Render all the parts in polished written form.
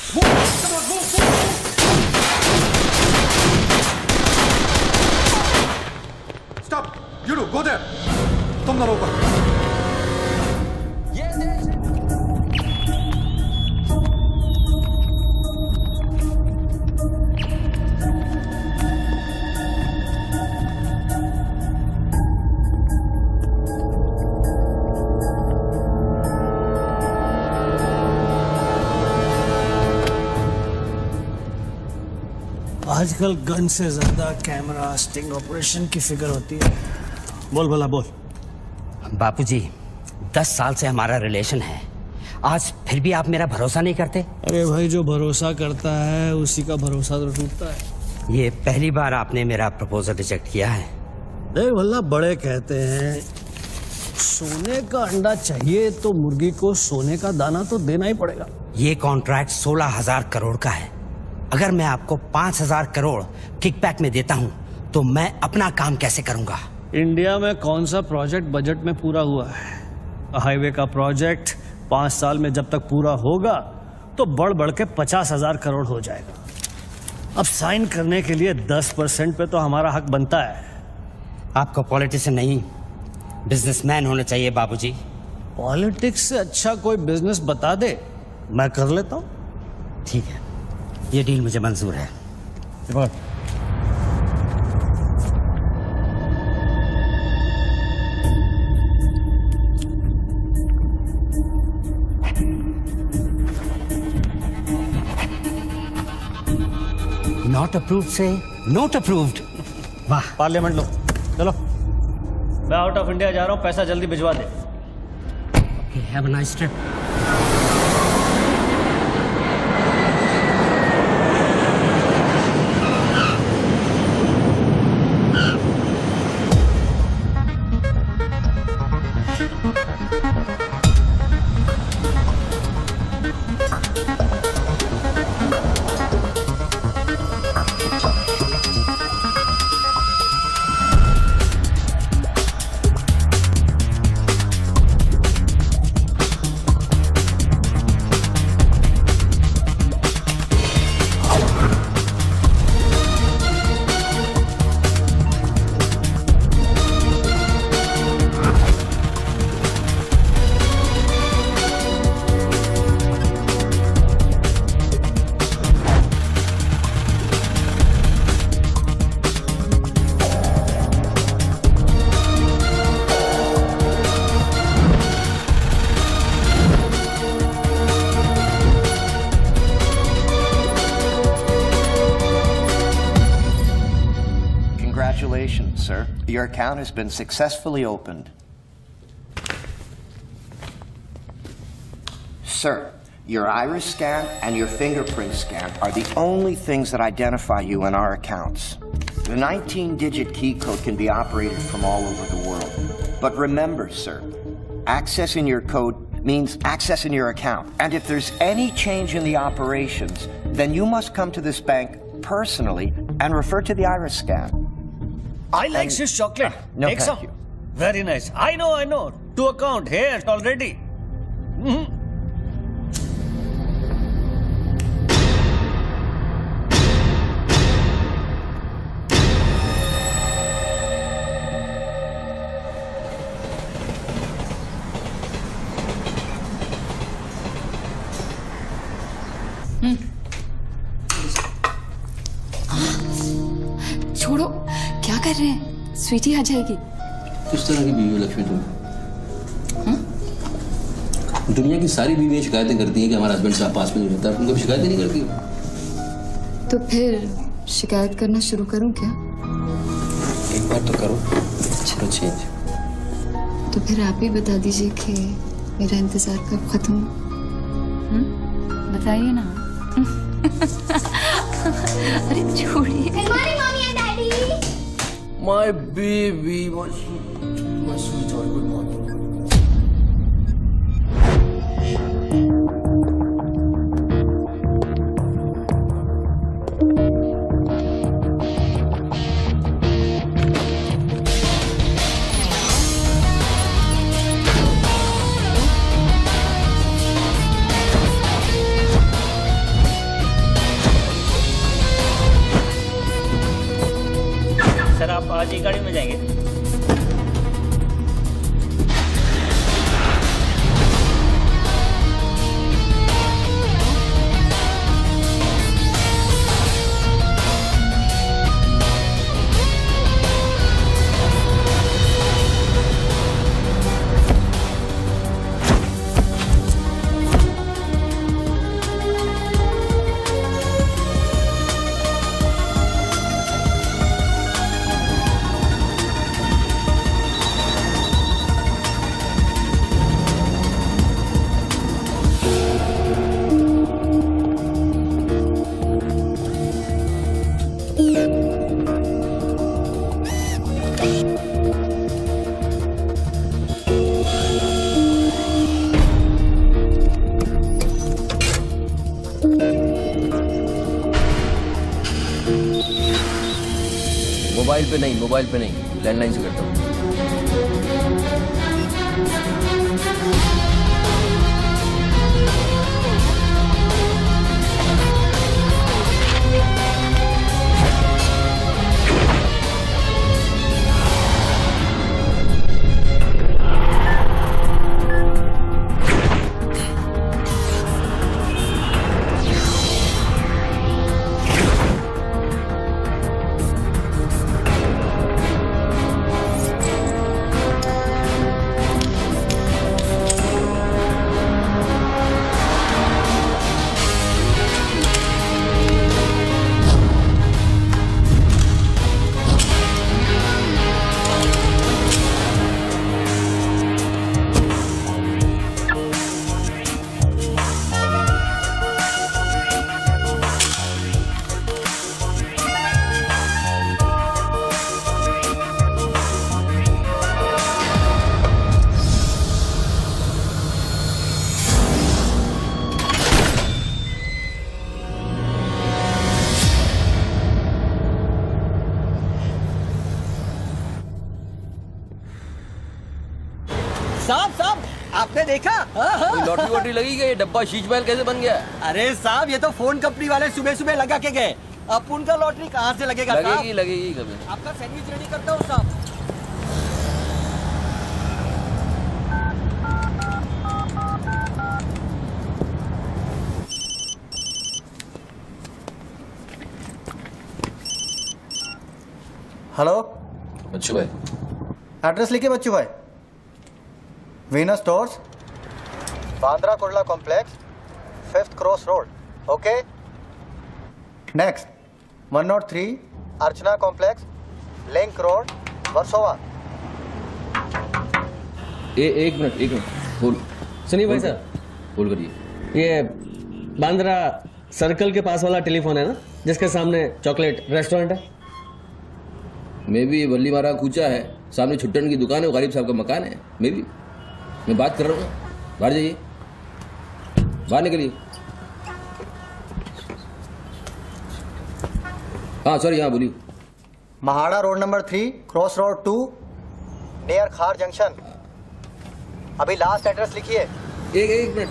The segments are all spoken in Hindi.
Stop! You two, go there! तुम ना रोको। आजकल गन से ज्यादा कैमरा स्टिंग ऑपरेशन की फिक्र होती है। बोल भला बोल। बापूजी, 10 साल से हमारा रिलेशन है, आज फिर भी आप मेरा भरोसा नहीं करते? अरे भाई, जो भरोसा करता है उसी का भरोसा तो टूटता है। ये पहली बार आपने मेरा प्रपोजल रिजेक्ट किया है। देख भला, बड़े कहते हैं सोने का अंडा चाहिए तो मुर्गी को सोने का दाना तो देना ही पड़ेगा। ये कॉन्ट्रैक्ट 16,000 करोड़ का है। अगर मैं आपको 5,000 करोड़ किकबैक में देता हूं तो मैं अपना काम कैसे करूंगा? इंडिया में कौन सा प्रोजेक्ट बजट में पूरा हुआ है? हाईवे का प्रोजेक्ट 5 साल में जब तक पूरा होगा तो बढ़ बढ़ के 50,000 करोड़ हो जाएगा। अब साइन करने के लिए 10% पे तो हमारा हक बनता है। आपको पॉलिटिशियन नहीं, बिजनेसमैन होना चाहिए बाबूजी। पॉलिटिक्स से अच्छा कोई बिजनेस बता दे, मैं कर लेता हूँ। ठीक है, ये डील मुझे मंजूर है। नॉट अप्रूव्ड से नोट अप्रूव्ड। वाह। पार्लियामेंट लो, चलो। मैं आउट ऑफ इंडिया जा रहा हूँ, पैसा जल्दी भिजवा दे। Have a nice trip. Congratulations, sir. Your account has been successfully opened. Sir, your iris scan and your fingerprint scan are the only things that identify you in our accounts. The 19-digit key code can be operated from all over the world. But remember, sir, accessing your code means accessing your account. And if there's any change in the operations, then you must come to this bank personally and refer to the iris scan. I like Swiss chocolate. No, Take thank some. you. Very nice. I know. To account here already. छोड़ो, क्या कर रहे हैं? स्वीटी आ जाएगी। किस तरह की बीवी है लक्ष्मी तुम? दुनिया की सारी बीवियां शिकायतें करती हैं कि हमारा हस्बैंड साहब पास में नहीं रहता, तुम कभी शिकायतें नहीं करती? तो फिर शिकायत करना शुरू करूं क्या? एक बार तो करो, चलो चेंज। तो फिर आप ही बता दीजिए कि मेरा इंतजार कब खत्म हो? बताइए ना। अरे छोड़िए। My baby, my sweetheart, good morning. Mobile पे नहीं, लैंडलाइन से करता हूँ। साहब आपने देखा? कोई लॉटरी वॉटरी लगी क्या? ये डब्बा शीश महल कैसे बन गया? अरे साहब ये तो फोन कंपनी वाले सुबह सुबह लगा के गए। अब उनका लॉटरी कहाँ से लगेगा साहब? लगेगी कभी। आपका सैंडविच रेडी करता हूँ साहब। हेलो, बच्चू भाई, एड्रेस लिखिए बच्चू भाई। Venus stores, Bandra Kurla complex, 5th cross road. Okay, next 103 अर्चना कॉम्प्लेक्स, लिंक रोड, वर्सोवा। एक मिनट बोल। सुनिए भाई साहब, बोल करिए। ये बांद्रा सर्कल के पास वाला टेलीफोन है ना, जिसके सामने चॉकलेट रेस्टोरेंट है? मे भी बल्ली मारा कूचा है, सामने छुट्टन की दुकान है, गरीब साहब का मकान है। मे भी मैं बात कर रहा हूँ। बाहर जाइए, बाहर निकलिए। हाँ सॉरी, हाँ बोलिए। MHADA road number 3 cross road 2 near खार जंक्शन। अभी लास्ट एड्रेस लिखिए। एक मिनट,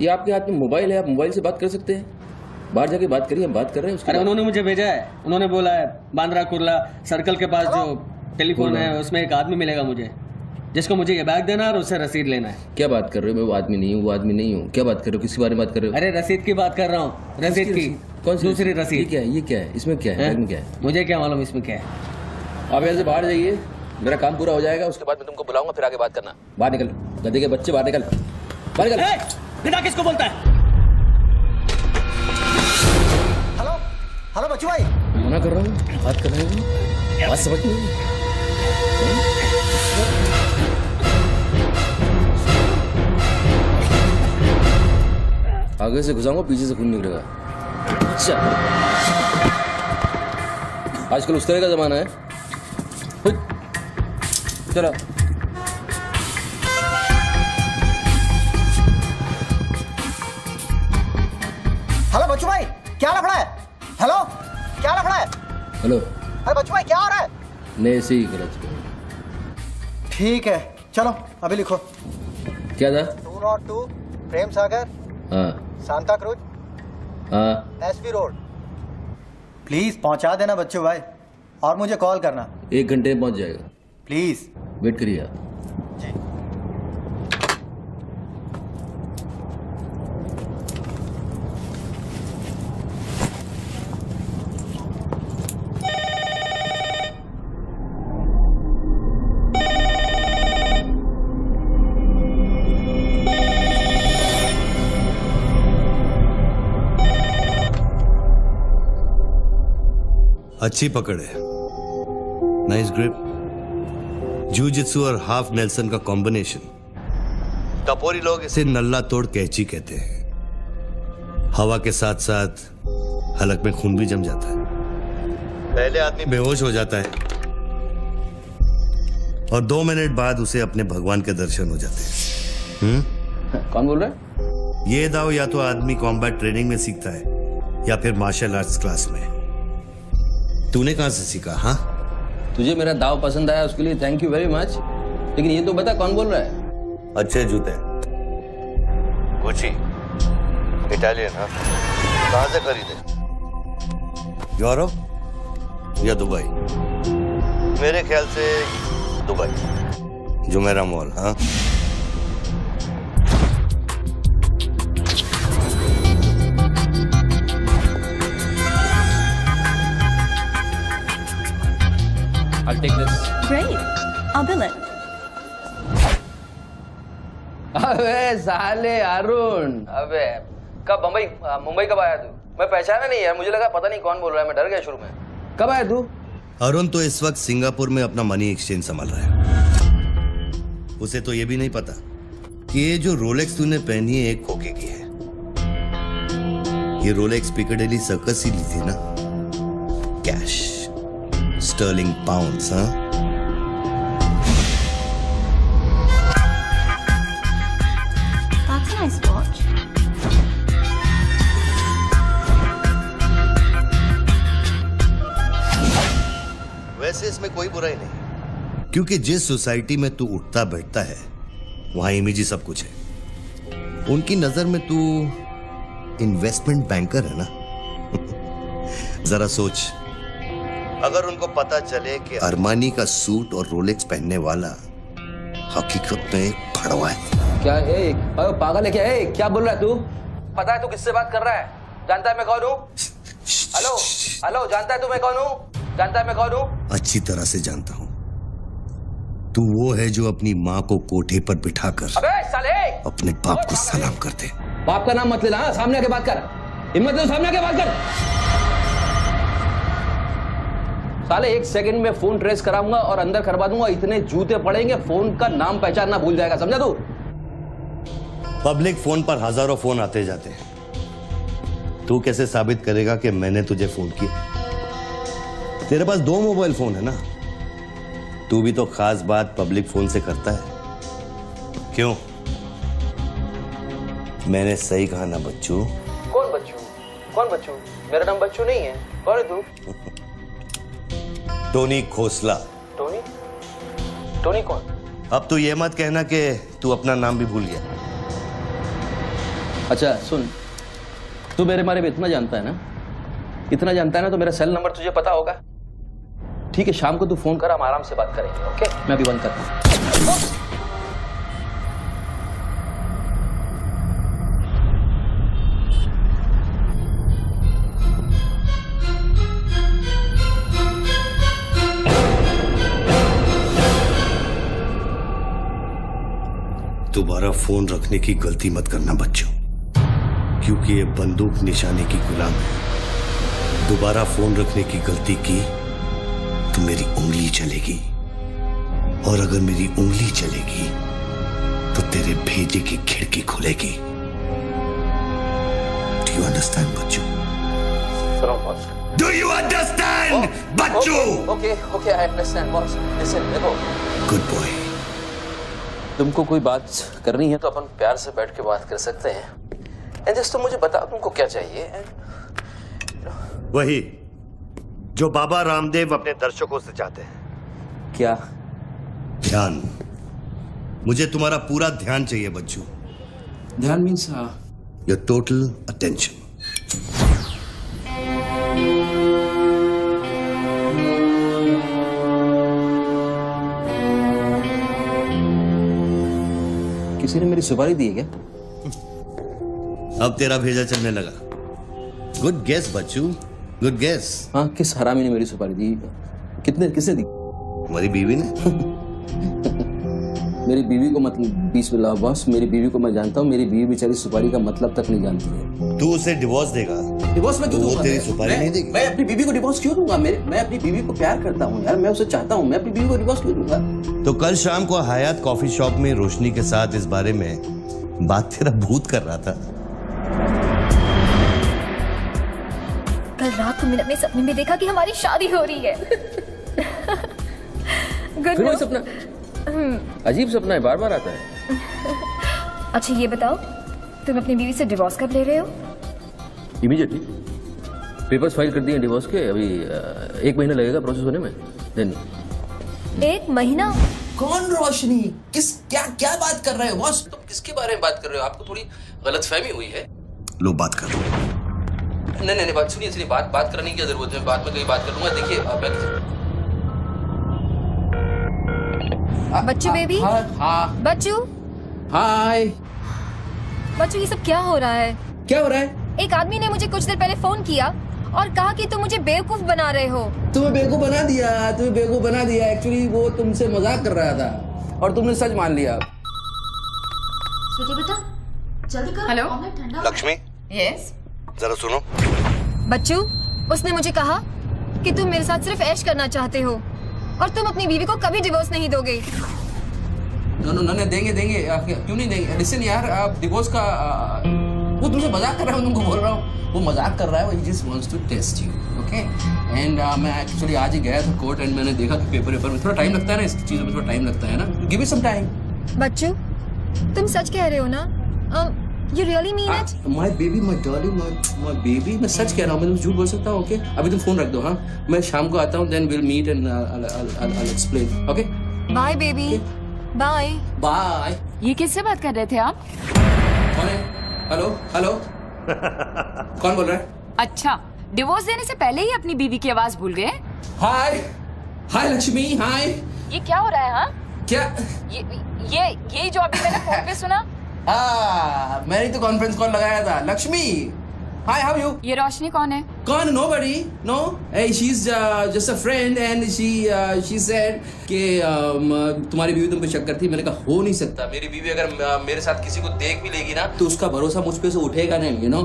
ये आपके हाथ में मोबाइल है, आप मोबाइल से बात कर सकते हैं। बाहर जाके बात करिए, हम बात कर रहे हैं। अरे उन्होंने मुझे भेजा है, उन्होंने बोला है बांद्रा कुर्ला सर्कल के पास जो टेलीफोन है उसमें एक आदमी मिलेगा मुझे, जिसको मुझे ये बैग देना है और उससे रसीद लेना है। क्या बात कर रहे हो? मैं वो आदमी नहीं हूँ, वो आदमी नहीं हूँ। क्या बात कर रहे हो? किसके बारे में बात कर रहे हो? अरे रसीद की बात कर रहा हूँ, रसीद की। कौन सी दूसरी ये रसीद। क्या है? ये क्या है? इसमें क्या है? बैग में क्या है? मुझे क्या मालूम इसमें क्या है। आप यहाँ से बाहर जाइए, मेरा काम पूरा हो जाएगा, उसके बाद मैं तुमको बुलाऊंगा, फिर आगे बात करना। बाहर निकल, गधे के बच्चे, बाहर निकल, बाहर निकल। पिता किसको बोलता है? हेलो हेलो बच्चू भाई। मना कर रहा हूँ, बात कर रहे हो, बात समझ नहीं। आगे से घुसाऊंगा, पीछे से खून निकलेगा। अच्छा, आजकल उस तरह का जमाना है। चलो हेलो बच्चू भाई, क्या लफड़ा है? हेलो, क्या लफड़ा है? हेलो, अरे बच्चू भाई क्या हो रहा है? नहीं ऐसे ही गलत। ठीक है, चलो अभी लिखो। क्या था? 202 प्रेम सागर, हाँ सांता क्रूज, हाँ, एसवी रोड। प्लीज पहुंचा देना बच्चू भाई, और मुझे कॉल करना 1 घंटे में पहुंच जाएगा। प्लीज। वेट करिए आप। जी। अच्छी पकड़ है, नाइस ग्रिप। जूजित्सु और हाफ नेल्सन का कॉम्बिनेशन। टपोरी लोग इसे नल्ला तोड़ कैची कहते हैं। हवा के साथ साथ हलक में खून भी जम जाता है। पहले आदमी बेहोश हो जाता है और 2 मिनट बाद उसे अपने भगवान के दर्शन हो जाते हैं। कौन बोल रहा है? ये दाव या तो आदमी कॉम्बैट ट्रेनिंग में सीखता है या फिर मार्शल आर्ट्स क्लास में। तूने कहां से सीखा? हाँ, तुझे मेरा दाव पसंद आया उसके लिए थैंक यू वेरी मच, लेकिन ये तो बता कौन बोल रहा है? अच्छे जूते, गुची, इटालियन। हाँ, कहां से खरीदे? यूरोप या दुबई? मेरे ख्याल से दुबई, जुमेरा मॉल। हाँ, I'll take this. Great. I'll bill it. अबे साले अरुण, अबे कब मुंबई कब आया तू? मैं पहचाना नहीं यार, मुझे लगा पता नहीं कौन बोल रहा है, मैं डर गया शुरू में। कब आया तू? अरुण तो इस वक्त सिंगापुर में अपना मनी एक्सचेंज संभाल रहा है। उसे तो ये भी नहीं पता कि ये जो रोलेक्स तूने पहनी है एक खोखे की है। ये रोलेक्स पिकाडेली सर्कस ही ली थी ना? Cash, sterling pounds. हाँ, That's a nice watch. वैसे इसमें कोई बुराई नहीं, क्योंकि जिस सोसाइटी में तू उठता बैठता है वहां इमेज ही सब कुछ है। उनकी नजर में तू इन्वेस्टमेंट बैंकर है ना। जरा सोच, अगर उनको पता चले कि अरमानी का सूट और रोलेक्स पहनने वाला हकीकत में एक भड़वा है। क्या है? पागल है क्या? क्या बोल रहा है तू? पता है तू किससे बात कर रहा है? जानता है मैं कौन हूँ? हेलो हेलो, जानता है तू मैं कौन हूँ? जानता है मैं कौन हूँ? अच्छी तरह से जानता हूं। तू वो है जो अपनी माँ को कोठे पर बिठाकर अबे साले अपने बाप को सलाम करते। बाप का नाम मत लेना, सामने आके बात कर। हिम्मत है तो सामने आके बात कर। साले 1 सेकंड में फोन ट्रेस कराऊंगा और अंदर करवा दूंगा, इतने जूते पड़ेंगे फोन का नाम पहचानना भूल जाएगा, समझा तू? पब्लिक फोन पर हजारों फोन आते जाते हैं। तू कैसे साबित करेगा कि मैंने तुझे फोन किया? तेरे पास 2 मोबाइल फोन है ना? तू भी तो खास बात पब्लिक फोन से करता है, क्यों? मैंने सही कहा ना बच्चू? कौन बच्चू? कौन बच्चू? मेरा नाम बच्चू नहीं है। कौन है तू? टोनी खोसला। टोनी? टोनी कौन? अब तू ये मत कहना कि तू अपना नाम भी भूल गया। अच्छा सुन, तू मेरे बारे में इतना जानता है ना, इतना जानता है ना, तो मेरा सेल नंबर तुझे पता होगा। ठीक है, शाम को तू फोन कर, हम आराम से बात करेंगे। ओके, मैं अभी बंद करता हूँ। दोबारा फोन रखने की गलती मत करना बच्चों, क्योंकि ये बंदूक निशाने की गुलाम है। दोबारा फोन रखने की गलती की तो मेरी उंगली चलेगी, और अगर मेरी उंगली चलेगी तो तेरे भेजे की खिड़की खुलेगी। Do you understand Bachchu? Do you understand Bachchu? Okay okay, I understand boss. Listen, देखो, गुड बॉय। तुमको कोई बात करनी है तो अपन प्यार से बैठ के बात कर सकते हैं। एंड जस्ट तुम मुझे बताओ तुमको क्या चाहिए। वही जो बाबा रामदेव अपने दर्शकों से चाहते हैं। क्या? ध्यान। मुझे तुम्हारा पूरा ध्यान चाहिए बच्चू। ध्यान मीन्स योर टोटल अटेंशन। किसी ने मेरी सुपारी दी है क्या? अब तेरा भेजा चलने लगा। गुड गेस बच्चू, गुड गेस। हाँ, किस हरामी ने मेरी सुपारी दी? किसने दी? हमारी बीवी ने। मेरी बीवी को मतलब 20 लाख बॉस, मेरी बीवी को मैं जानता हूँ। मेरी बीवी बेचारी सुपारी का मतलब तक नहीं जानती है। तू उसे डिवोर्स देगा? डिवोर्स में क्यों वो दूंगा? तेरी सुपारी नहीं देगी? मैं अपनी बीवी को डिवोर्स क्यों दूंगा? मैं अपनी बीवी को प्यार करता हूँ यार, मैं उसे चाहता हूँ। मैं अपनी बीवी को डिवोर्स क्यों दूंगा? तो कल शाम को हयात कॉफी शॉप में रोशनी के साथ इस बारे में बात तेरा भूत कर रहा था। कल रात को मैंने अपने सपने में देखा कि हमारी शादी हो रही है। गुड फिर वही सपना? अजीब सपना है, बार बार आता है। अच्छा ये बताओ, तुम अपनी बीवी से डिवोर्स कब ले रहे हो? इमीडिएटली पेपर्स फाइल कर दिए डिवोर्स के, अभी 1 महीना लगेगा प्रोसेस होने में। देन 1 महीना? कौन रोशनी? क्या क्या बात कर रहे हो बॉस? तुम किसके बारे में बात कर रहे हो? आपको थोड़ी गलतफहमी हुई है। लो बात कर। नहीं बात सुनिए, बात करने की क्या जरूरत है? बाद में कहीं बात कर लूंगा। देखिए बच्चू बेबी। हाँ बच्चू। हाय। बच्चू ये सब क्या हो रहा है? क्या हो रहा है? एक आदमी ने मुझे कुछ देर पहले फोन किया और कहा कि तुम मुझे बेवकूफ बना रहे हो। तुम्हें बेवकूफ बना दिया। एक्चुअली वो तुमसे मजाक कर रहा था और तुमने सच मान लिया। स्वीटी बेटा जल्दी कर। Hello Lakshmi, yes. जरा सुनो। बच्चू, उसने मुझे कहा कि तुम मेरे साथ सिर्फ ऐश करना चाहते हो और तुम अपनी बीवी को कभी डिवोर्स नहीं दोगे। नो देंगे क्यों नहीं देंगे? लिसन यार, डिवोर्स का वो तुमसे मजाक कर रहा है, मैं तुमको बोल रहा हूँ वो मजाक कर रहा है। वो just wants to test you, okay? And मैं एक्चुअली आज ही गया था कोर्ट एंड मैंने देखा कि पेपर में थोड़ा टाइम लगता है ना, इस चीज़ों में थोड़ा टाइम लगता है ना। Give me some time. बच्चू, तुम सच कह रहे हो ना? You really mean it? My baby, my darling, my baby, मैं सच कह रहा हूँ। मैं तुम झूठ बोल सकता हूँ? ओके, अभी तुम फोन रख दो। हाँ, मैं शाम को आता हूँ, then we'll meet and I'll explain. Okay? Bye baby. Bye. Bye. ये किससे बात कर रहे थे आप? कौन है? हेलो कौन बोल रहा है? अच्छा, डिवोर्स देने से पहले ही अपनी बीवी की आवाज भूल गए? हाय लक्ष्मी, हाय। ये क्या हो रहा है? हाँ, क्या ये जो अभी मैंने फोन पे सुना। मैंने तो कॉन्फ्रेंस कॉल लगाया था। Lakshmi, hi, how you? ये रोशनी कौन है? कौन? Nobody, no. She is just a friend and she said कि तुम्हारी बीवी तुम पे शक करती। मैंने कहा हो नहीं सकता, मेरी बीवी अगर मेरे साथ किसी को देख भी लेगी ना तो उसका भरोसा मुझ पे से उठेगा नहीं, यू नो।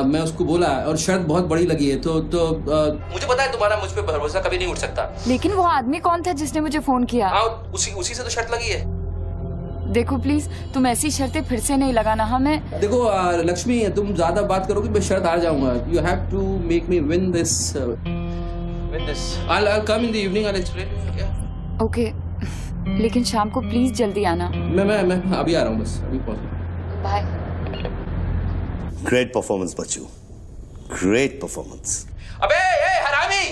मैं उसको बोला और शर्त बहुत बड़ी लगी है, तो मुझे पता है तुम्हारा मुझ पे भरोसा कभी नहीं उठ सकता। लेकिन वो आदमी कौन था जिसने मुझे फोन किया? उसी से तो शर्त लगी है। देखो प्लीज, तुम ऐसी शर्तें फिर से नहीं लगाना। हमें देखो लक्ष्मी, तुम ज्यादा बात करोगे मैं शर्त हार जाऊंगा। You have to make me win this. I'll come in the evening, I'll explain. Okay, लेकिन शाम को प्लीज जल्दी आना। मैं अभी आ रहा हूँ, बस अभी पहुंच। बाय। ग्रेट परफॉर्मेंस बच्चू, ग्रेट परफॉर्मेंस। अबे हरामी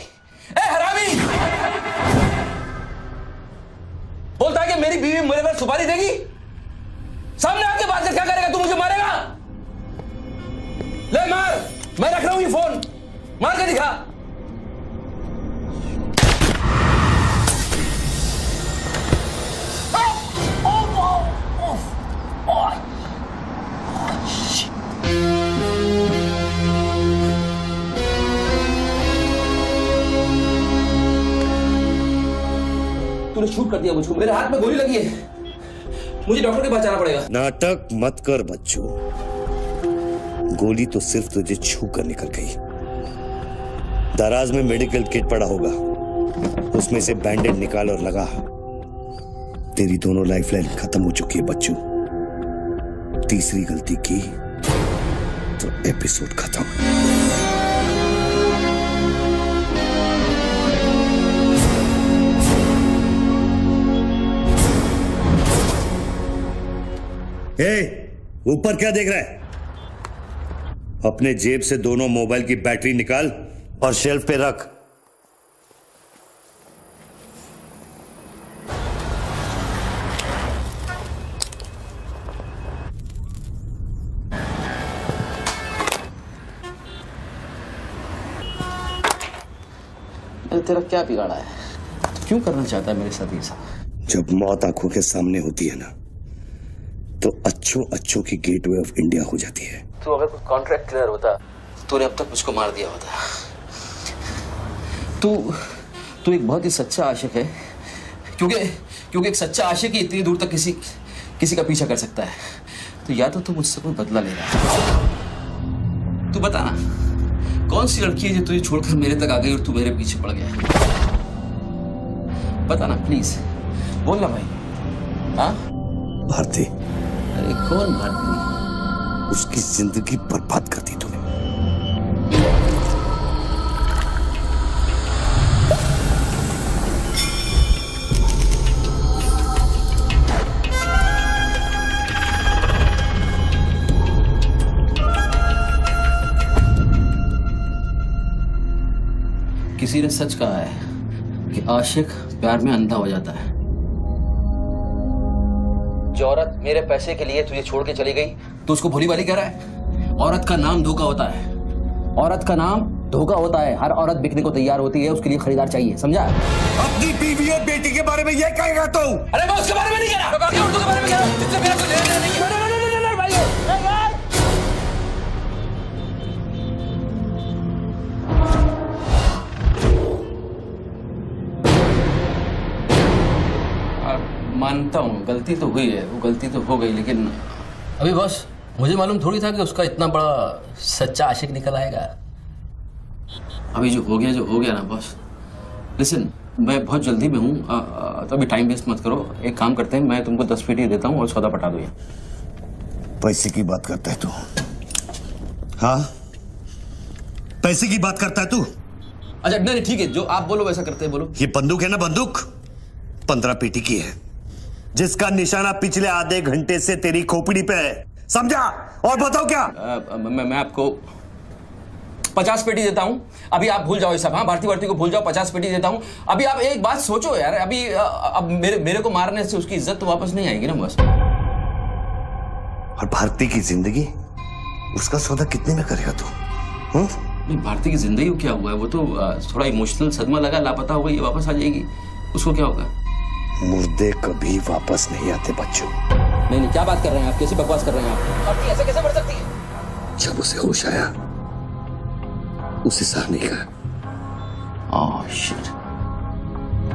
बोलता है कि मेरी बीवी मेरे पर सुपारी देगी। सामने आके बात कर, क्या करेगा तू? मुझे मारेगा? ले मार, मैं रख रहा हूं ये फोन, मार के दिखा। तूने शूट कर दिया मुझको, मेरे हाथ में गोली लगी है, मुझे डॉक्टर के पास जाना पड़ेगा। नाटक मत कर बच्चू, गोली तो सिर्फ तुझे छू कर निकल गई। दराज में मेडिकल किट पड़ा होगा, उसमें से बैंडेड निकाल और लगा। तेरी दोनों लाइफलाइन खत्म हो चुकी है बच्चू। तीसरी गलती की तो एपिसोड खत्म। ऊपर क्या देख रहा है? अपने जेब से दोनों मोबाइल की बैटरी निकाल और शेल्फ पे रख। तेरा क्या बिगाड़ा है? क्यों करना चाहता है मेरे साथ ये सब? जब मौत आंखों के सामने होती है ना, तो अच्छों की गेटवे ऑफ इंडिया हो जाती है। तो अगर कुछ कॉन्ट्रैक्ट क्लियर होता, तूने अब तक मुझको मार दिया होता। तू एक बहुत ही सच्चा आशिक है, क्योंकि एक सच्चा आशिक ही इतनी दूर तक किसी का पीछा कर सकता है। तो या तो तू मुझसे कोई बदला ले रहा है। तू बता ना, कौन सी लड़की है जो तुझे छोड़कर मेरे तक आ गई और तू मेरे पीछे पड़ गया? बता ना प्लीज, बोल ना भाई। हाँ, भारती। अरे कौन भारती? उसकी जिंदगी बर्बाद कर दी तूने। किसी ने सच कहा है कि आशिक प्यार में अंधा हो जाता है। जो औरत मेरे पैसे के लिए तुझे छोड़ के चली गई तो उसको भोली भाली कह रहा है? औरत का नाम धोखा होता है। औरत का नाम धोखा होता है। हर औरत बिकने को तैयार होती है, उसके लिए खरीदार चाहिए, समझा? अपनी बीवी और बेटी के बारे में ये कहेगा तू? अरे मैं उसके बारे में नहीं कह रहा, मैं उर्दू के बारे में कह रहा हूं। जिससे मेरा कोई लेना नहीं है। मानता हूँ गलती तो हुई है, वो गलती तो हो गई, लेकिन अभी बॉस मुझे मालूम थोड़ी था कि उसका इतना बड़ा सच्चा आशिक निकल आएगा। अभी जो हो गया ना बॉस। लिसन, मैं बहुत जल्दी में हूँ, तो अभी टाइम वेस्ट मत करो। एक काम करते हैं, मैं तुमको 10 पेटी देता हूँ और सौदा पटा दो। पैसे की बात करता है तू? हाँ, पैसे की बात करता है तू? अच्छा नहीं ठीक है, जो आप बोलो वैसा करते हैं, बोलो। ये बंदूक है ना, बंदूक 15 पेटी की है, जिसका निशाना पिछले आधे घंटे से तेरी खोपड़ी पे है, समझा? और बताओ क्या? मैं आपको 50 पेटी देता हूं। अभी आप भूल जाओ ये सब। हाँ, भारती को भूल जाओ। 50 पेटी देता हूं। अभी आप एक बात सोचो यार, अभी अब मेरे को मारने से उसकी इज्जत तो वापस नहीं आएगी ना बस। और भारती की जिंदगी, उसका सौदा कितने में करेगा तू? नहीं, भारती की जिंदगी को क्या हुआ है? वो तो थोड़ा इमोशनल सदमा लगा, लापता हो गई, वापस आ जाएगी। उसको क्या होगा? मुर्दे कभी वापस नहीं आते बच्चों। नहीं, क्या बात कर रहे हैं आप? कैसी बकवास कर रहे हैं आप? आपकी ऐसे कैसे बढ़ सकती है? जब उसे होश आया, उसे सह नहीं कहा। Oh shit.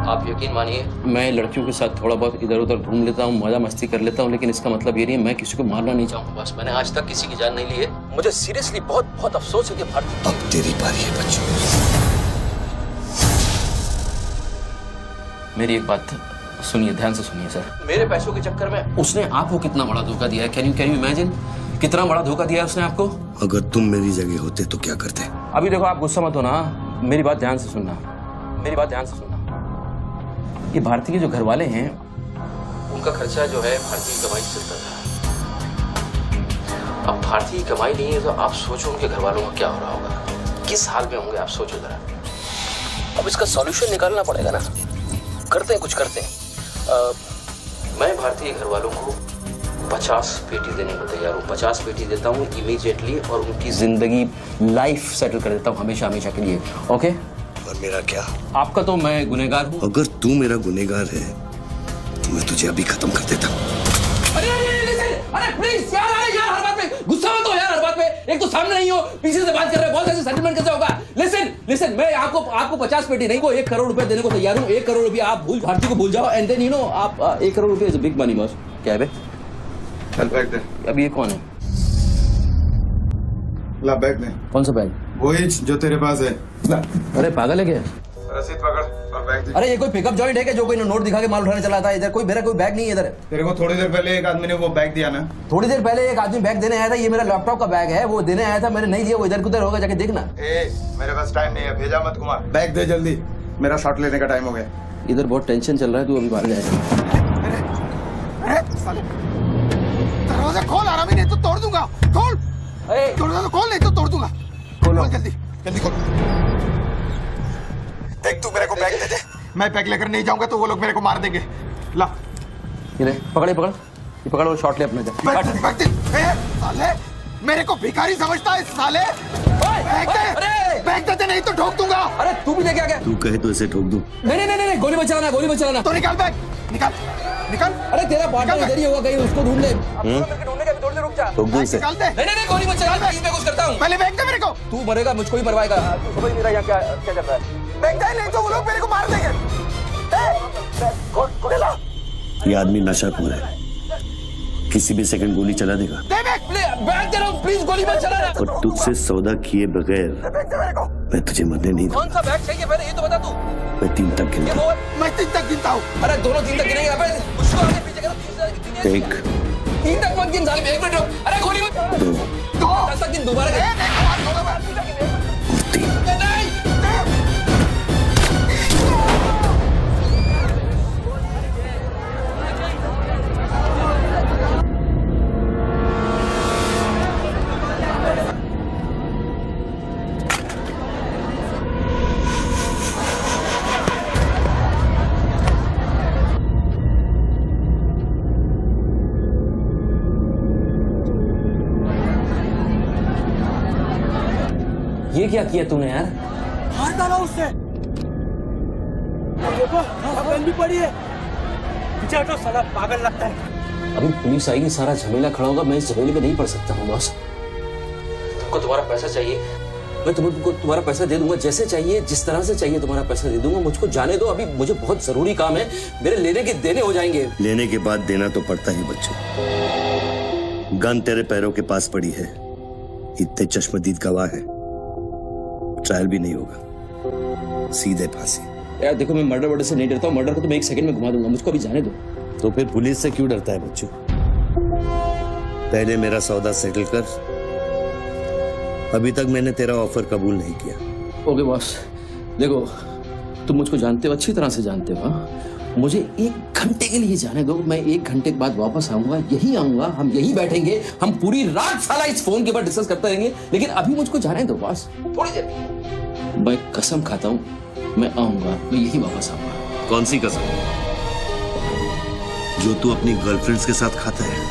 आप यकीन मानिए, मैं लड़कियों के साथ थोड़ा बहुत इधर उधर घूम लेता हूँ, मजा मस्ती कर लेता हूँ, लेकिन इसका मतलब ये नहीं है मैं किसी को मारना नहीं चाहूँगा। बस मैंने आज तक किसी की जान नहीं ली है। मुझे सीरियसली बहुत बहुत अफसोस है कि भारती। अब तेरी बारी है बच्चों। मेरी एक बात सुनिए, ध्यान से सुनिए सर। मेरे पैसों के चक्कर में उसने आपको कितना बड़ा धोखा दिया है? कैन यू इमेजिन कितना बड़ा धोखा दिया है उसने आपको? अगर तुम मेरी जगह होते तो क्या करते? अभी देखो, आप गुस्सा मत होना, मेरी बात ध्यान से सुनना, मेरी बात ध्यान से सुनना। ये भारती के जो घर वाले हैं, उनका खर्चा जो है भारती की कमाई से चलता था। अब भारती की कमाई नहीं है तो आप सोचो उनके घर वालों का क्या हो रहा होगा, किस हाल में होंगे, आप सोचो जरा। अब इसका सॉल्यूशन निकालना पड़ेगा ना। करते हैं, कुछ करते हैं। मैं भारती के घर वालों को 50 पेटी देने को तैयार हूँ। 50 पेटी देता हूँ इमीडिएटली और उनकी जिंदगी लाइफ सेटल कर देता हूँ हमेशा हमेशा के लिए। ओके? और मेरा क्या? आपका तो मैं गुनहगार हूँ। अगर तू मेरा गुनहगार है तो मैं तुझे अभी खत्म कर देता। अरे प्लीज यार, अरे यार, हर बात पे गुस्सा मत हो यार, हर बात पे। एक तो सामने नहीं हो, पीछे से बात कर रहे हो, बहुत ऐसे सेटलमेंट कैसे होगा? लिसन, मैं आपको 50 पेटी नहीं, वो 1 करोड़ रुपए देने को तैयार हूँ। 1 करोड़ रुपए आप भारती को भूल जाओ, एंड देन यू नो आप 1 करोड़ रुपए इज बिग मनी बॉस। क्या है बे? चल बैग दे। अब ये कौन है? ला बैग दे। कौन सा बैग? वही जो तेरे पास है। ला। अरे पागल है क्या? रसीद पकड़ और बैग दे। अरे ये कोई पिकअप जॉइंट है क्या जो कोई नोट दिखा के माल उठाने चला था? इधर मेरा कोई बैग नहीं है इधर। तेरे को थोड़ी देर पहले एक आदमी ने वो बैग दिया ना? थोड़ी देर पहले एक आदमी बैग देने आया था। ये मेरा लैपटॉप का बैग है, वो देने आया था, मैंने नहीं दिया। वो इधर उधर होगा, जाके देखना। मेरे पास टाइम नहीं है, भेजा मत घुमा। बैग दे जल्दी, मेरा शॉट लेने का टाइम हो गया। इधर बहुत टेंशन चल रहा है, तू अभी बाहर जाएगा। दरवाजा खोल, आरामी, नहीं तो तोड़ दूंगा। खोल, दरवाजा खोल, नहीं तो तोड़ दूंगा। खोल जल्दी खोल। देख, तू मेरे को बैग दे दे, मैं बैग लेकर नहीं जाऊंगा तो वो लोग मेरे को मार देंगे। ला, ये पकड़ वो शॉट ले अपने। साले मेरे को भिखारी समझता है साले। बैग दे नहीं तो ठोक दूंगा। अरे तू भी लेके आ गया? तू कहे तो इसे ठोक दूं? नहीं, गोली मत चलाना। तो निकाल बैग, निकाल। अरे तेरा पार्टनर इधर ही होगा कहीं, उसको ढूंढ ले। ढूंढने का भी थोड़ी देर रुक जा। ठोक दूं इसे? निकाल दे। नहीं, गोली मत चला, मैं कुछ करता हूँ। पहले बैग दे मेरे को। तू मरेगा, मुझको ही मरवाएगा। समझ मेरा यहाँ क्या चल रहा है? बैग दे, नहीं तो वो लोग मेरे को मार देंगे। ये आदमी नशाखोर है, किसी भी सेकंड गोली चला देगा। बैग दे रहा हूँ, प्लीज गोली मत चलाना। और तुझसे सौदा किए बगैर मैं तुझे मरने नहीं दूंगा। कौन सा बैग चाहिए पहले ये तो बता तू। मैं 3 तक गिनता हूँ। मैं 3 तक गिनता हूँ। अरे दोनों 3 तक गिनेंगे, उसको आगे पीछे करो। 1 3 तक मत गिन साले, 1 मिनट रुक। अरे गोली मत। 2 10 तक गिन दोबारा। और 3। ये क्या किया तूने यार? मार डाला उससे। देखो पेन भी पड़ी है। पीछे हटो साला पागल लगता है। अभी पुलिस आएगी, सारा झमेला खड़ा होगा, मैं इस झमेले में नहीं पड़ सकता हूँ बॉस। तुमको तुम्हारा पैसा चाहिए, मैं तुमको तुम्हारा पैसा दे दूंगा, जैसे चाहिए जिस तरह से चाहिए तुम्हारा पैसा दे दूंगा। मुझको जाने दो, अभी मुझे बहुत जरूरी काम है, मेरे लेने के देने हो जाएंगे। लेने के बाद देना तो पड़ता ही बच्चों। गन तेरे पैरों के पास पड़ी है, इतने चश्मदीद गवाह है, ट्रायल भी नहीं होगा, सीधे फांसी। यार देखो, मैं मर्डर से नहीं डरता हूँ, मर्डर को तो मैं 1 सेकंड में घुमा दूंगा, मुझको अभी जाने दो। तो फिर पुलिस से क्यों डरता है बच्चों? पहले मेरा सौदा सेटल कर। अभी तक मैंने तेरा ऑफर कबूल नहीं किया। ओके बॉस, देखो तुम मुझको जानते हो, अच्छी तरह से जानते हो। मुझे 1 घंटे के लिए जाने दो, मैं 1 घंटे के बाद वापस आऊंगा, यही आऊंगा, हम यही बैठेंगे, हम पूरी रात साला इस फोन के ऊपर डिस्कस करते रहेंगे, लेकिन अभी मुझको जाने दो बॉस, थोड़ी देर। मैं कसम खाता हूँ, मैं आऊंगा, मैं यही वापस आऊंगा। कौन सी कसम? जो तू अपनी गर्लफ्रेंड्स के साथ खाता है।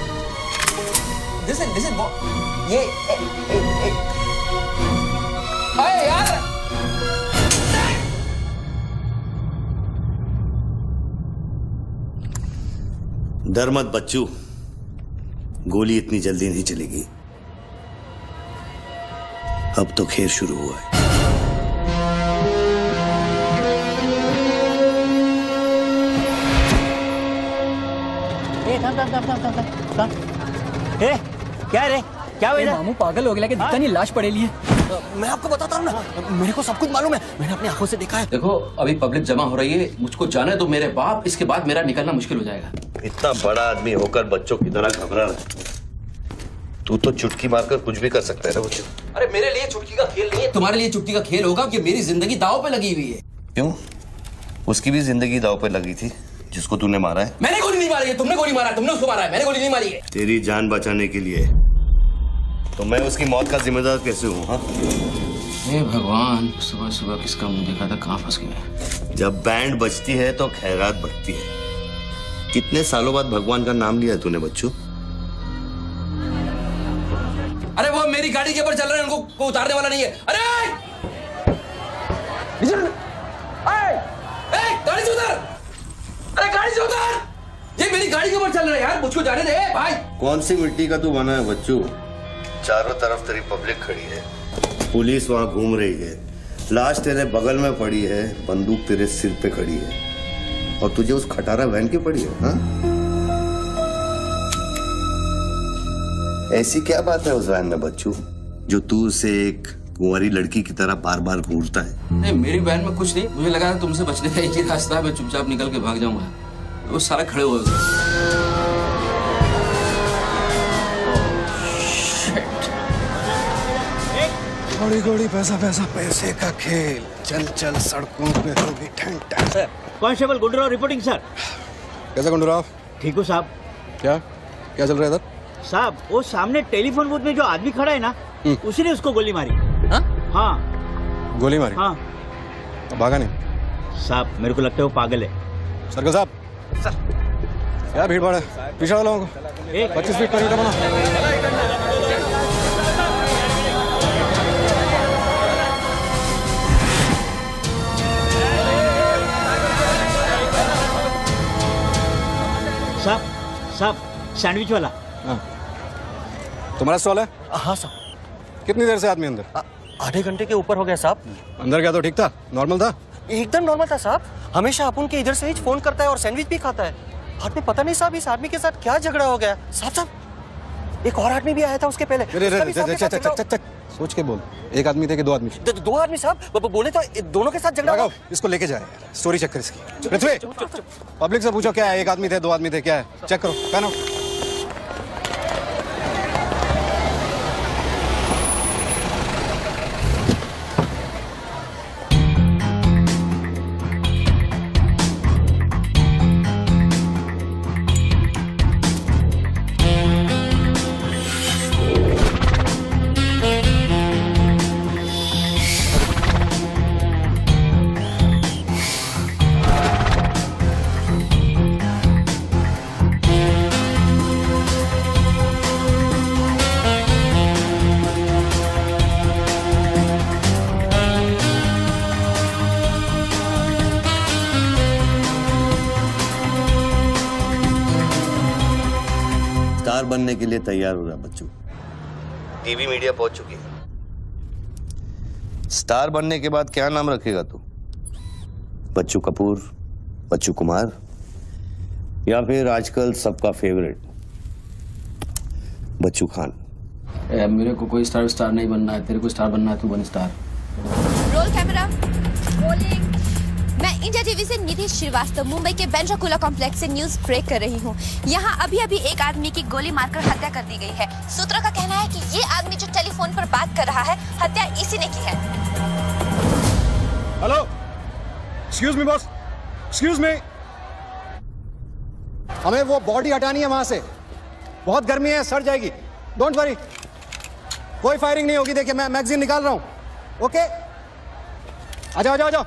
Listen, ये अरे यार, डर मत बच्चू, गोली इतनी जल्दी नहीं चलेगी। अब तो खेल शुरू हुआ है। क्या रे, क्या हुआ? मामू पागल हो गया कि दिखता नहीं, लाश पड़ेली है। मैं आपको बताता हूँ ना, मेरे को सब कुछ मालूम है, मैंने अपनी आंखों से देखा है। देखो अभी पब्लिक जमा हो रही है, मुझको जाने दो मेरे बाप, इसके बाद मेरा निकलना मुश्किल हो जाएगा। इतना बड़ा आदमी होकर बच्चों की तरह घबरा रहा है। तू तो चुटकी मारकर कुछ भी कर सकता है ना बच्चों। अरे मेरे लिए चुटकी का खेल नहीं है, तुम्हारे लिए चुटकी का खेल होगा कि मेरी जिंदगी दांव पे लगी हुई है। क्यों? उसकी भी जिंदगी दांव पे लगी थी, जिसको तूने मारा है। मैंने गोली नहीं मारी है, तुमने गोली मारा है, तुमने उसको मारा है, मैंने गोली नहीं मारी है। तेरी जान बचाने के लिए तो मैं उसकी मौत का जिम्मेदार कैसे हूँ? हाँ, हे भगवान, सुबह सुबह किसका मुंह देखा था, कहाँ फंस गया। जब बैंड बजती है तो खैरात बढ़ती है। कितने सालों बाद भगवान का नाम लिया तूने बच्चों? अरे वो मेरी गाड़ी के ऊपर चल रहे हैं, उनको को उतारने वाला नहीं है। अरे गाड़ी से उतर, अरे गाड़ी से उतर, ये मेरी गाड़ी के ऊपर चल रहा है यार, मुझको जाने दे भाई। कौन सी मिट्टी का तू बना है बच्चू? चारों तरफ तेरी पब्लिक खड़ी है, पुलिस वहां घूम रही है, लाश तेरे बगल में पड़ी है, बंदूक तेरे सिर पे खड़ी है, और तुझे उस खटारा वैन के पड़ी है। हाँ? ऐसी क्या बात है उस वैन में बच्चू, जो तू उसे एक कुंवारी लड़की की तरह बार बार घूरता है? नहीं, मेरी वैन में कुछ नहीं, मुझे लगा था तुमसे बचने का एक ही रास्ता है, मैं चुपचाप निकल के भाग जाऊंगा, तो वो सारा खड़े हुए। घोड़ी घोड़ी पैसा पैसा पैसे का खेल, चल चल सड़कों पे होगी ठंडा। Sir, constable Gundurao reporting sir. कैसा गुंडूराव? ठीक हो साहब। क्या क्या चल रहा है इधर? साहब वो सामने टेलीफोन बूथ में जो आदमी खड़ा है ना, उसी ने उसको गोली मारी। हाँ गोली मारी? हाँ। भागा नहीं? साहब मेरे को लगता है वो पागल है। सर्कल साहब, सर क्या भीड़ भाड़ है, पीछे वालों को 25 फीट पर बना। साहब साहब सैंडविच वाला। हाँ। तुम्हारा स्टॉल है? हाँ साहब। कितनी देर से आदमी अंदर? आधे घंटे के ऊपर हो गया साहब। अंदर क्या तो ठीक था, नॉर्मल था? एकदम नॉर्मल था साहब, हमेशा अपन के इधर से ही फोन करता है और सैंडविच भी खाता है। बाद में पता नहीं साहब इस आदमी के साथ क्या झगड़ा हो गया। साहब साहब एक और आदमी भी आया था उसके पहले। सोच के बोल, एक आदमी थे कि 2 आदमी? 2 आदमी साहब, बोले तो दोनों के साथ झगड़ा। इसको लेके जाए, स्टोरी चेक कर इसकी। पृथ्वी, पब्लिक से पूछो क्या है, 1 आदमी थे 2 आदमी थे, क्या है, चेक करो, पहनो। बनने के लिए तैयार हो रहा बच्चू। टीवी मीडिया पहुंच चुकी है। स्टार बनने के बाद क्या नाम रखेगा तू? बच्चू कपूर, बच्चू कुमार, या फिर आजकल सबका फेवरेट बच्चू खान? मेरे को कोई स्टार नहीं बनना है, तेरे को स्टार बनना है, तू बन स्टार। Roll camera, rolling. मैं इंडिया टीवी से निधि श्रीवास्तव मुंबई के बांद्रा कुर्ला कॉम्प्लेक्स से न्यूज ब्रेक कर रही हूँ। यहाँ अभी एक आदमी की गोली मारकर हत्या कर दी गई है। सूत्रों का कहना है कि ये आदमी जो टेलीफोन पर बात कर रहा है, हत्या इसी ने की है। Hello, excuse me boss, excuse me. हमें वो बॉडी हटानी है वहां से, बहुत गर्मी है, सड़ जाएगी। डोंट वरी, कोई फायरिंग नहीं होगी। देखिए मैं मैगजीन निकाल रहा हूं। ओके, आ जाओ आ जाओ आ जाओ।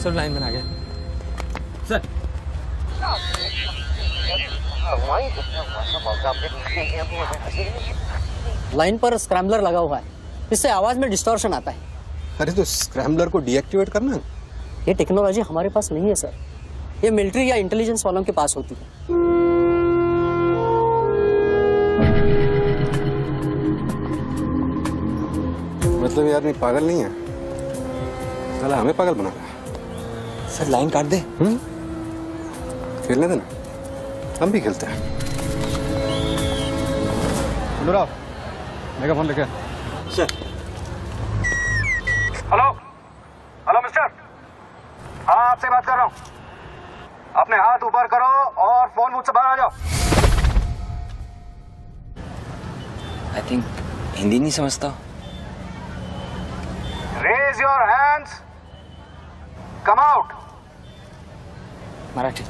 सर लाइन बना गया सर। लाइन पर स्क्रैम्बलर लगा हुआ है, इससे आवाज में डिस्टॉर्शन आता है। अरे तो स्क्रैम्बलर को डीएक्टिवेट करना। ये टेक्नोलॉजी हमारे पास नहीं है सर, ये मिलिट्री या इंटेलिजेंस वालों के पास होती है। मतलब ये आदमी पागल नहीं है, साला हमें पागल बना रहा है। सर लाइन काट दे। खेलने देना, हम भी खेलते हैं। राव, मेगाफोन लेके। सर। हेलो, हेलो मिस्टर, हाँ आपसे बात कर रहा हूँ। अपने हाथ ऊपर करो और फोन मुझसे बाहर आ जाओ। आई थिंक हिंदी नहीं समझता। Raise your hands, come out. Marathi.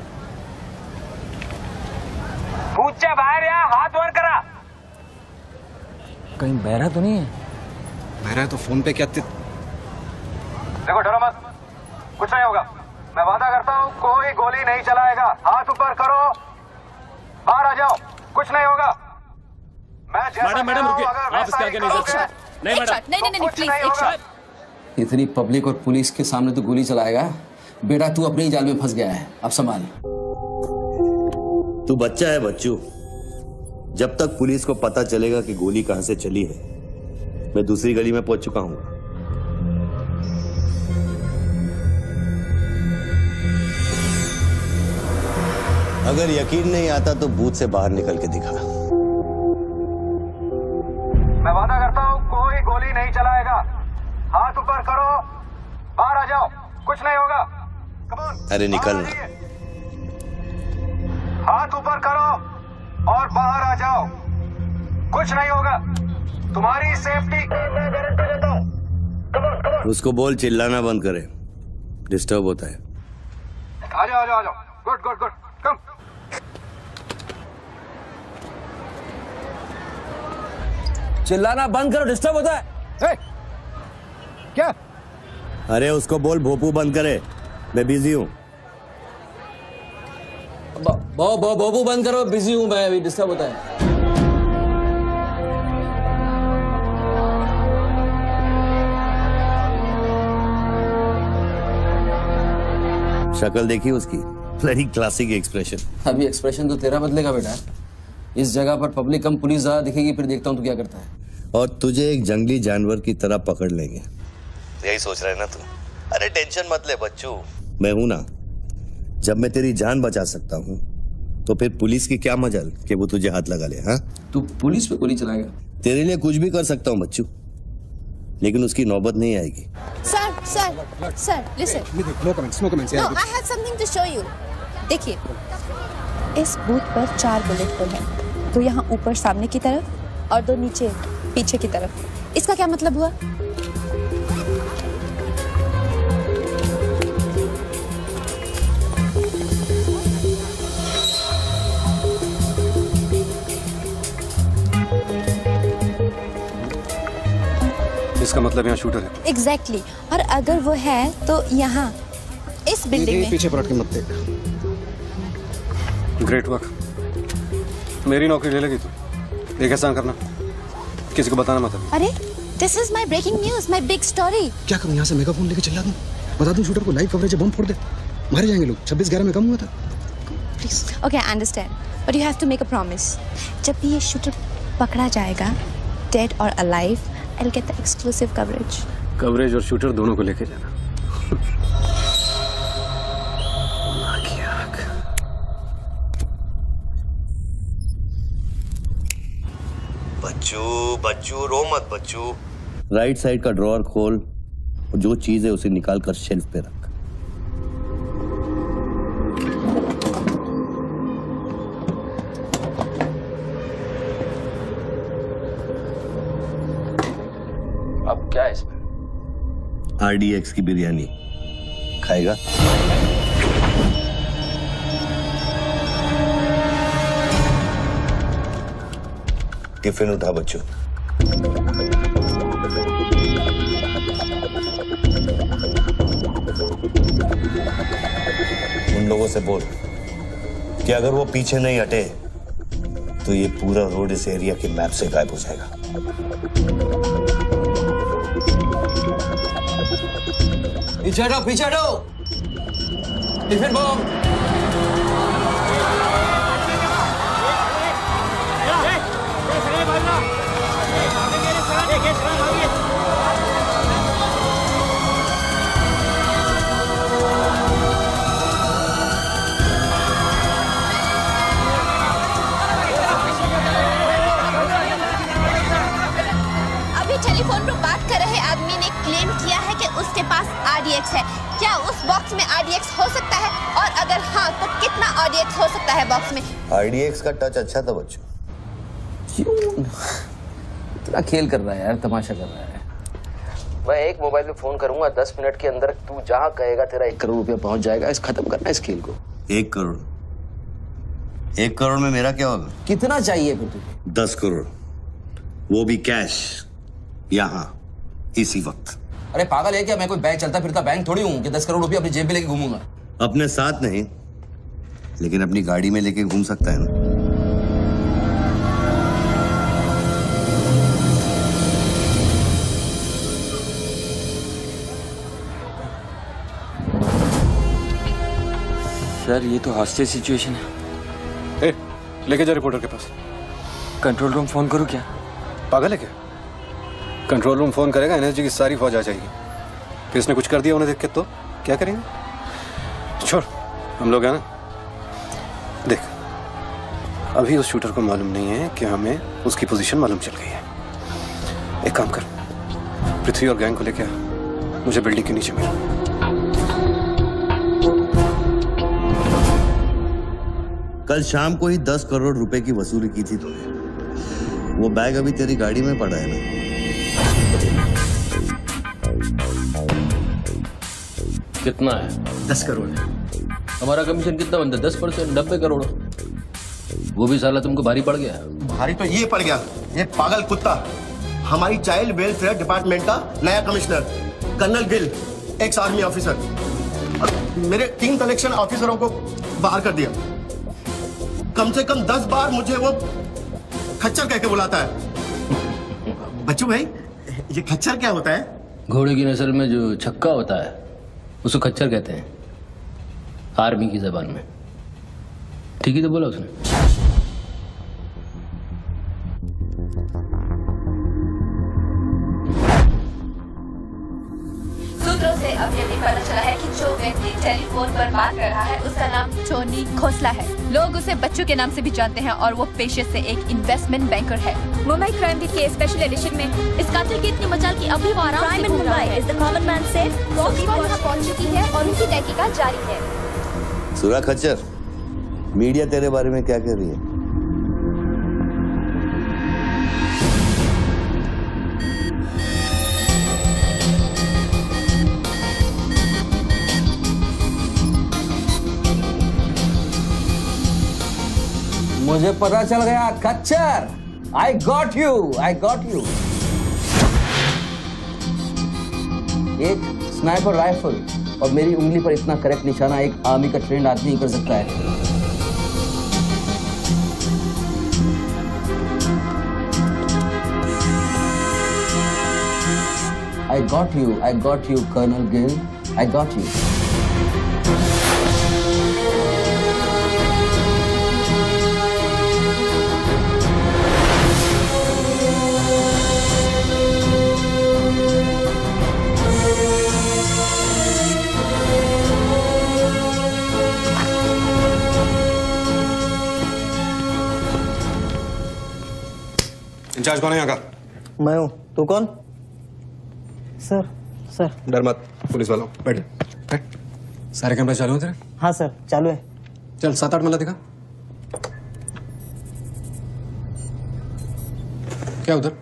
पूछे बाहर या हाथ ऊपर करा। कहीं बहरा तो नहीं है? बहरा है तो फोन पे क्या देखो, डरो मत, कुछ नहीं होगा। मैं वादा करता हूँ कोई गोली नहीं चलाएगा। हाथ ऊपर करो, बाहर आ जाओ, कुछ नहीं होगा। मैडम रुकिए, आप इसके आगे नहीं जा सकते। नहीं मैडम, नहीं प्लीज एक शॉट। इतनी पब्लिक और पुलिस के सामने तो गोली चलाएगा? बेटा तू अपने ही जाल में फंस गया है, अब संभाल। तू बच्चा है बच्चू। जब तक पुलिस को पता चलेगा कि गोली कहां से चली है, मैं दूसरी गली में पहुंच चुका हूं। अगर यकीन नहीं आता तो बूथ से बाहर निकल के दिखा। मैं वादा करता हूँ कोई गोली नहीं चलाएगा। हाथ ऊपर करो, बाहर आ जाओ, कुछ नहीं होगा। अरे निकलना। हाथ ऊपर करो और बाहर आ जाओ, कुछ नहीं होगा। तुम्हारी सेफ्टी की मैं गारंटी देता हूँ। उसको बोल चिल्लाना बंद करे, डिस्टर्ब होता है। आ जाओ आ जाओ आ जाओ। गुड गुड गुड, कम। चिल्लाना बंद करो, डिस्टर्ब होता है। क्या? अरे उसको बोल भोपू बंद करे, मैं बिजी हूँ। बाबू बंद करो, बिजी हूँ मैं, अभी डिस्टर्ब होता है। शक्ल देखी उसकी, वेरी क्लासिक एक्सप्रेशन। अभी एक्सप्रेशन तो तेरा बदलेगा बेटा। इस जगह पर पब्लिक कम पुलिस ज्यादा दिखेगी, फिर देखता हूँ तू क्या करता है। और तुझे एक जंगली जानवर की तरह पकड़ लेंगे, यही सोच रहा है ना तू? अरे टेंशन मत ले बच्चू, मैं हूं ना। जब मैं तेरी जान बचा सकता हूं तो फिर पुलिस की क्या मजाल कि वो तुझे हाथ लगा ले। हाँ, तू पुलिस पे गोली चलाएगा? तेरे लिए कुछ भी कर सकता हूं बच्चू, लेकिन उसकी नौबत नहीं आएगी। Sir, listen. No comments. No, I have something to show you. देखिए, इस बूथ पर 4 बुलेट होल है, 2 यहाँ ऊपर सामने की तरफ और 2 नीचे पीछे की तरफ। इसका क्या मतलब हुआ? इसका मतलब यहाँ शूटर है। एग्जैक्टली और अगर वो है तो यहाँ इस बिल्डिंग में। पीछे पलट के मत देख। Great work. मेरी नौकरी ले लेगी तू। एक एहसान करना, किसी को बताना मत। अरे this is my breaking news, my big story. क्या करूँ, यहाँ से मेगाफोन लेके चिल्ला दूँ, बता दूँ शूटर को लाइव कवरेज है, बम फोड़ दे, मारे जाएंगे लोग। 26/11 में कम हुआ था। Please okay I understand but you have to make a promise. जब भी ये शूटर पकड़ा जाएगा, डेड और alive, I will get the exclusive coverage. Coverage और शूटर दोनों को लेके जाना। बच्चू रो मत बच्चू। राइट साइड का ड्रॉअर खोल और जो चीज है उसे निकाल कर शेल्फ पे रख। अब क्या है इसमें? RDX की बिरयानी खाएगा? टिफिन उठा बच्चों। उन लोगों से बोल कि अगर वो पीछे नहीं हटे तो ये पूरा रोड इस एरिया के मैप से गायब हो जाएगा। पीछे हटो, पीछे हटो। Tiffin bomb. टेलीफोन पर बात कर रहे आदमी ने क्लेम किया है कि उसके पास RDX है। क्या उस बॉक्स में RDX हो सकता है? और अगर हाँ तो कितना RDX हो सकता है बॉक्स में? RDX का टच अच्छा था बच्चों। इतना खेल कर रहा है यार, तमाशा कर रहा है। मैं एक मोबाइल में फोन करूंगा, 10 मिनट के अंदर तू जहां कहेगा तेरा 1 करोड़ रुपया पहुंच जाएगा। इस खत्म करना इस खेल को। 1 करोड़? 1 करोड़ में मेरा क्या होगा? कितना चाहिए फिर तुझे? 10 करोड़, वो भी कैश, यहाँ इसी वक्त। अरे पागल है क्या? मैं कोई बैंक चलता फिरता बैंक थोड़ी हूँ कि 10 करोड़ रुपया अपनी जेब में लेके घूमूंगा। अपने साथ नहीं, लेकिन अपनी गाड़ी में लेके घूम सकता है ना। सर ये तो हॉस्टेज सिचुएशन है। ए, लेके जा रिपोर्टर के पास। कंट्रोल रूम फोन करूँ क्या? पागल है क्या? कंट्रोल रूम फोन करेगा, एनएसजी की सारी फौज आ जाएगी। फिर इसने कुछ कर दिया उन्हें देख के तो क्या करेंगे? छोड़, हम लोग हैं ना। देख, अभी उस शूटर को मालूम नहीं है कि हमें उसकी पोजीशन मालूम चल गई है। एक काम कर, पृथ्वी और गैंग को लेके आ, मुझे बिल्डिंग के नीचे मिल। कल शाम को ही 10 करोड़ रुपए की वसूली की थी तूने। वो बैग अभी तेरी गाड़ी में पड़ा है ना? कितना है? 10 करोड़। हमारा कमीशन कितना बनता है? 10%, 90 करोड़। वो भी साला तुमको भारी पड़ गया। भारी तो ये पड़ गया, ये पागल कुत्ता हमारी चाइल्ड वेलफेयर डिपार्टमेंट का नया commissioner colonel Gill, ex army officer, मेरे 3 कलेक्शन ऑफिसरों को बाहर कर दिया। कम से कम 10 बार मुझे वो खच्चर कह के बुलाता है। बच्चू भाई, ये खच्चर क्या होता है? घोड़े की नस्ल में जो छक्का होता है उसको खच्चर कहते हैं, आर्मी की जबान में। ठीक ही तो बोला उसने। सूत्रों से अब ये भी पता चला है कि जो व्यक्ति टेलीफोन पर बात कर रहा है उसका नाम टोनी खोसला है। लोग उसे बच्चू के नाम से भी जानते हैं और वो पेशे से एक इन्वेस्टमेंट बैंकर है। मुंबई क्राइम बीट के स्पेशल एडिशन में इस कातिल की इतनी मचाल की अभी वो आराम से घूम रहा है। Is the common man safe? पहुंच चुकी है और उनकी तहकीकात जारी है। सुरा खच्चर, मीडिया तेरे बारे में क्या कह रही है? मुझे पता चल गया खच्चर। I got you. एक स्नाइपर राइफल और मेरी उंगली पर इतना करेक्ट निशाना एक आर्मी का ट्रेंड आदमी ही कर सकता है। I got you, Colonel Gill. I got you. Incharge कौन है यहाँ का? मैं हूँ। तू कौन? सर डर मत, पुलिस वालों। बैठ। सारे कैमरे चालू हैं तेरे? हाँ सर, चालू है। चल 7-8 मल्ला दिखा। क्या उधर?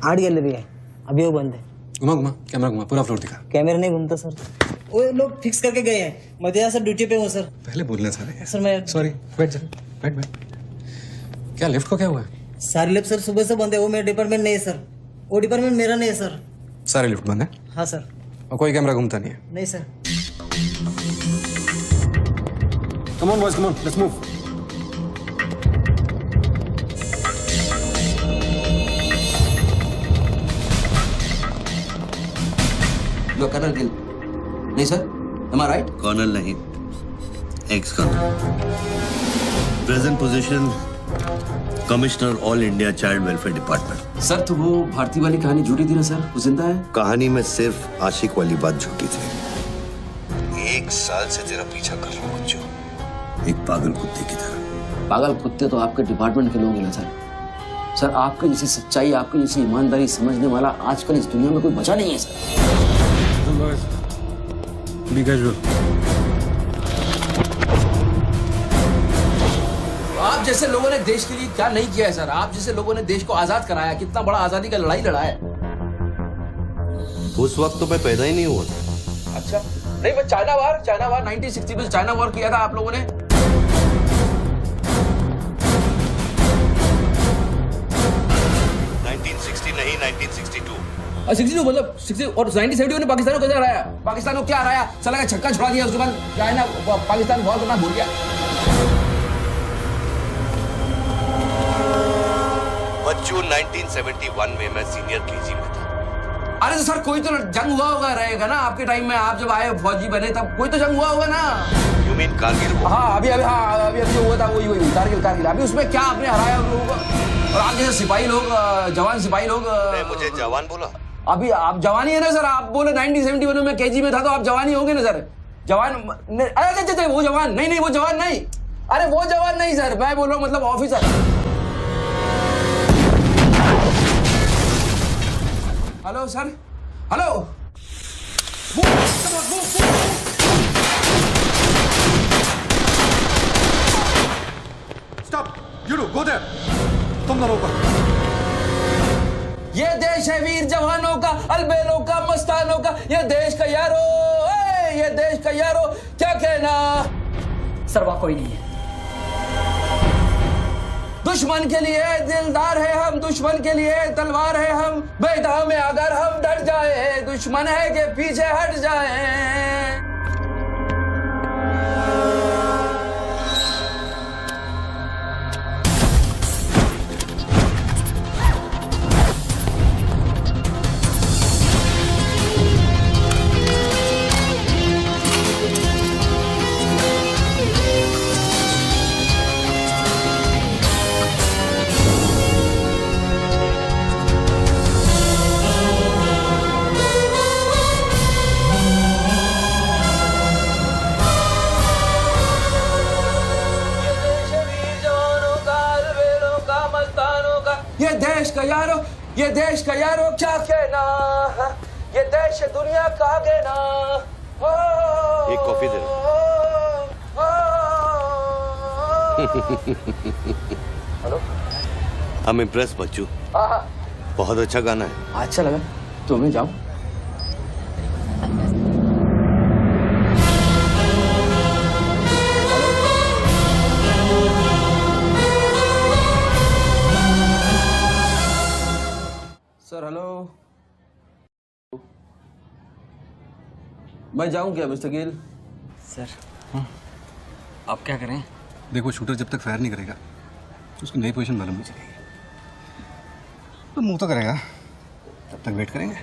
आर्ट गैलरी है, अभी वो बंद है। घुमा कैमरा घुमा, पूरा फ्लोर दिखा। कैमरा नहीं घूमता सर, वो लोग फिक्स करके गए हैं। मैं तो यहाँ सर ड्यूटी पे हूँ सर। पहले बोलने सारे। सर मैं सॉरी, बैठ जा, बैठ। क्या लिफ्ट को क्या हुआ है? सारे लिफ्ट सर सुबह से बंद है। वो मेरा डिपार्टमेंट नहीं है सर, वो डिपार्टमेंट मेरा नहीं है सर। सारे लिफ्ट बंद है? हाँ सर। और कोई कैमरा घूमता नहीं है? नहीं sir. Come on boys, come on, let's move. लो कर्नल गिल। नहीं sir, am I right? Colonel नहीं, ex colonel. Present position commissioner all India child welfare department. Sir तो वो भारती वाली कहानी झूठी थी ना सर, वो जिंदा है? कहानी में सिर्फ आशिक वाली बात झूठी थी। 1 साल से तेरा पीछा कर रहा हूँ बच्चों, एक पागल कुत्ते की तरह। पागल कुत्ते तो आपके डिपार्टमेंट के लोग हैं ना सर। सर आपके जैसी सच्चाई, आपके जैसी ईमानदारी समझने वाला आजकल इस दुनिया में कोई बचा नहीं है सर। B casual. आप जैसे लोगों ने देश के लिए क्या नहीं किया है सर। आप जैसे लोगों ने देश को आजाद कराया, कितना बड़ा आजादी का लड़ाई लड़ा है। उस वक्त तो मैं पैदा ही नहीं हुआ था। अच्छा नहीं, मैं चाइना वार 1960 में चाइना वार किया था आप लोगों ने। 1960 नहीं, 1962। 62 मतलब 60 और 1970 ने पाकिस्तान को कैसे हराया? पाकिस्तान को क्या हराया? साला का छक्का छुड़ा दिया, उसके बाद चाइना पाकिस्तान वॉर करना भूल गया। बच्चों 1971 में मैं सीनियर केजी में था। अरे तो सर कोई तो जंग हुआ होगा रहेगा ना आपके टाइम में। आप जब आए फौजी बने तब कोई तो जंग हुआ होगा ना। You mean Kargil? हाँ अभी जो हुआ था वही कारगिल। अभी उसमें क्या आपने हराया उन लोगों को? और आप जैसे सिपाही लोग, जवान सिपाही लोग। मुझे जवान बोला? अभी आप जवान ही है ना सर। आप बोले 1971 में मैं केजी में था, तो आप जवान ही होंगे ना सर। जवान अरे वो जवान नहीं, वो जवान नहीं। अरे वो जवान नहीं सर, मैं बोल रहा हूँ मतलब officer. Hello sir, hello. Stop, you do go there. तुम दोनों ऊपर। ये देश है वीर जवानों का, अलबेलों का, मस्तानों का। ये देश का यारो, ये देश का यारो, क्या कहना। सर वहाँ कोई नहीं है। दुश्मन के लिए दिलदार है हम, दुश्मन के लिए तलवार है हम। मैदान में अगर हम डट जाए, दुश्मन है के पीछे हट जाए। ये देश का यारो क्या कहना। ये देश दुनिया का कहना। एक coffee they. Hello, I'm impressed बच्चू। हाँ, बहुत अच्छा गाना है। अच्छा लगा तो मैं जाऊँ? सर हेलो, मैं जाऊं क्या मिस्टर गिल? सर आप क्या करें? देखो शूटर जब तक फायर नहीं करेगा उसकी नई पोजीशन मालूम नहीं चलेगी। तो मूव तो करेगा, तब तक वेट करेंगे।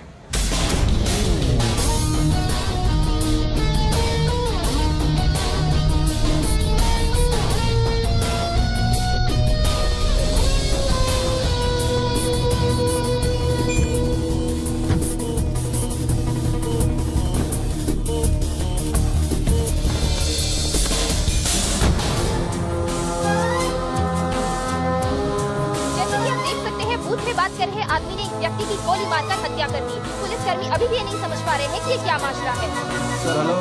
बात कर रहे आदमी ने एक व्यक्ति की गोली मारकर हत्या कर दी। पुलिसकर्मी अभी भी ये नहीं समझ पा रहे हैं कि ये क्या मामला है। Sir hello,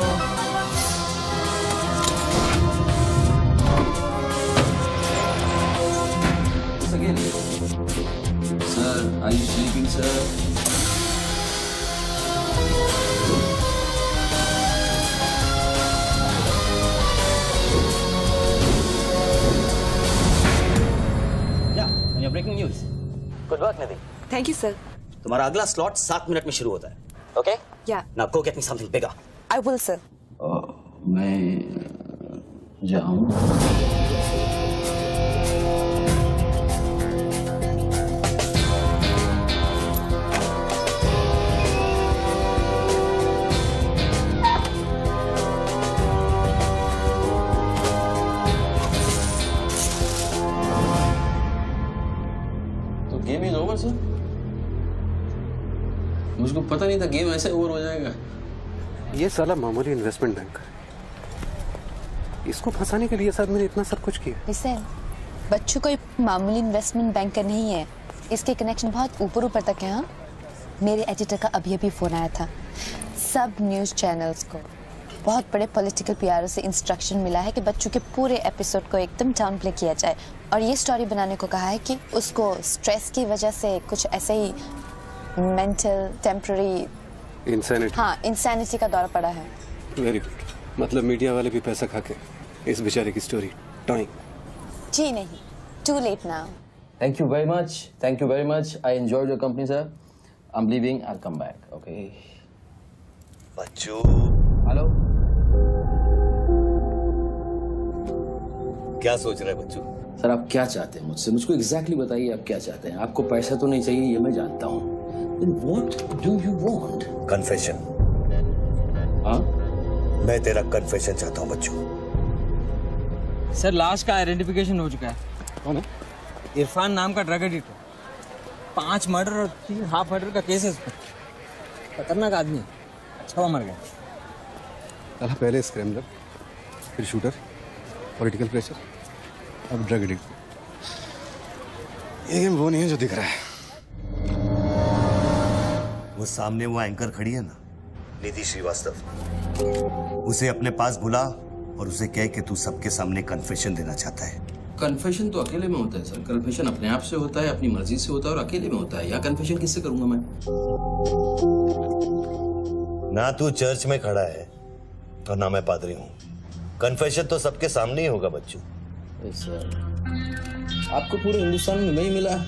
sir are you sleeping sir? Breaking news. Good work Nidhi. Thank you sir. तुम्हारा अगला स्लॉट 7 मिनट में शुरू होता है। ओके? या now go get me something bigger. I will sir. मैं जाऊं? Game is over sir. मुझको पता नहीं था गेम ऐसे ओवर हो जाएगा। ये साला मामूली इन्वेस्टमेंट बैंकर, इसको फंसाने के लिए सर मैंने इतना सब कुछ किया। लिसन, बच्चू कोई मामूली इन्वेस्टमेंट बैंकर नहीं है, इसके कनेक्शन बहुत ऊपर ऊपर तक है। हाँ, मेरे एडिटर का अभी अभी फोन आया था। सब न्यूज चैनल्स को बहुत बड़े पॉलिटिकल पीआरओ से इंस्ट्रक्शन मिला है कि बच्चू के पूरे एपिसोड को एकदम डाउन प्ले किया जाए और ये स्टोरी बनाने को कहा है कि उसको स्ट्रेस की वजह से कुछ ऐसे ही मेंटल टेम्पररी इंसैनिटी। हाँ, इंसैनिटी का दौर पड़ा है। वेरी गुड, मतलब मीडिया वाले भी पैसा खा के इस बेचारे की स्टोरी टॉइंग। जी नहीं, too late now. Thank you very much. Thank you very much. I enjoyed your company, sir. I'm leaving. I'll come back. Okay. Bachchu. Hello. क्या सोच रहे हैं बच्चू? सर आप क्या चाहते हैं मुझसे? मुझको एग्जैक्टली बताइए आप क्या चाहते हैं। आपको पैसा तो नहीं चाहिए, ये मैं जानता हूँ। Then what do you want? Confession. हाँ? मैं तेरा कन्फेशन चाहता हूँ बच्चू। सर लाश का आइडेंटिफिकेशन हो चुका है। कौन है? इरफान नाम का ड्रग एडिक्ट है। 5 मर्डर और 3 हाफ मर्डर का केस है इसमें। खतरनाक आदमी है। अच्छा वो मर गया। साला पहले स्क्रैमलर, फिर शूटर, पॉलिटिकल प्रेशर, अब ड्रग एडिक्ट। ये गेम वो नहीं है जो दिख रहा है। वो सामने वो एंकर खड़ी है ना, निधि श्रीवास्तव, उसे अपने पास बुला और उसे कह कि तू सबके सामने कन्फेशन देना चाहता है। कन्फेशन तो अकेले में होता है सर। कन्फेशन अपने आप से होता है, अपनी मर्जी से होता है और अकेले में होता है। या कन्फेशन किससे करूंगा मैं? ना तू चर्च में खड़ा है और ना मैं पादरी हूँ। कन्फेशन तो सबके सामने ही होगा बच्चू। सर आपको पूरे हिंदुस्तान में मैं ही मिला।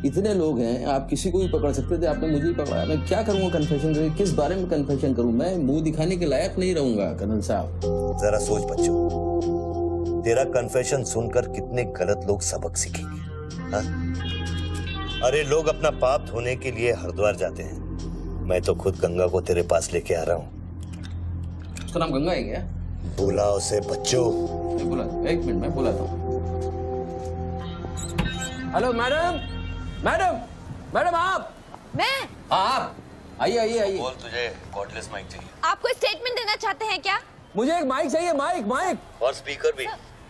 इतने लोग हैं, आप किसी को भी पकड़ सकते थे, आपने मुझे ही पकड़ा। मैं क्या करूंगा कन्फेशन करके? किस बारे में कन्फेशन करूं? मैं मुंह दिखाने के लायक नहीं रहूंगा कर्नल साहब। जरा सोच बच्चू, तेरा कन्फेशन सुनकर कितने गलत लोग सबक सीखेंगे। हाँ? अरे लोग अपना पाप धोने के लिए हरिद्वार जाते हैं, मैं तो खुद गंगा को तेरे पास लेके आ रहा हूँ। उसका नाम गंगा है क्या? बुला उसे बच्चू। बुला, एक मिनट मैं बुलाता हूँ। हेलो मैडम, मैडम, मैडम आप? मैं? आप आइए आइए आइए। बोल, तुझे कॉर्डलेस माइक चाहिए? आप कोई स्टेटमेंट देना चाहते हैं क्या? मुझे एक माइक चाहिए, माइक माइक और स्पीकर भी।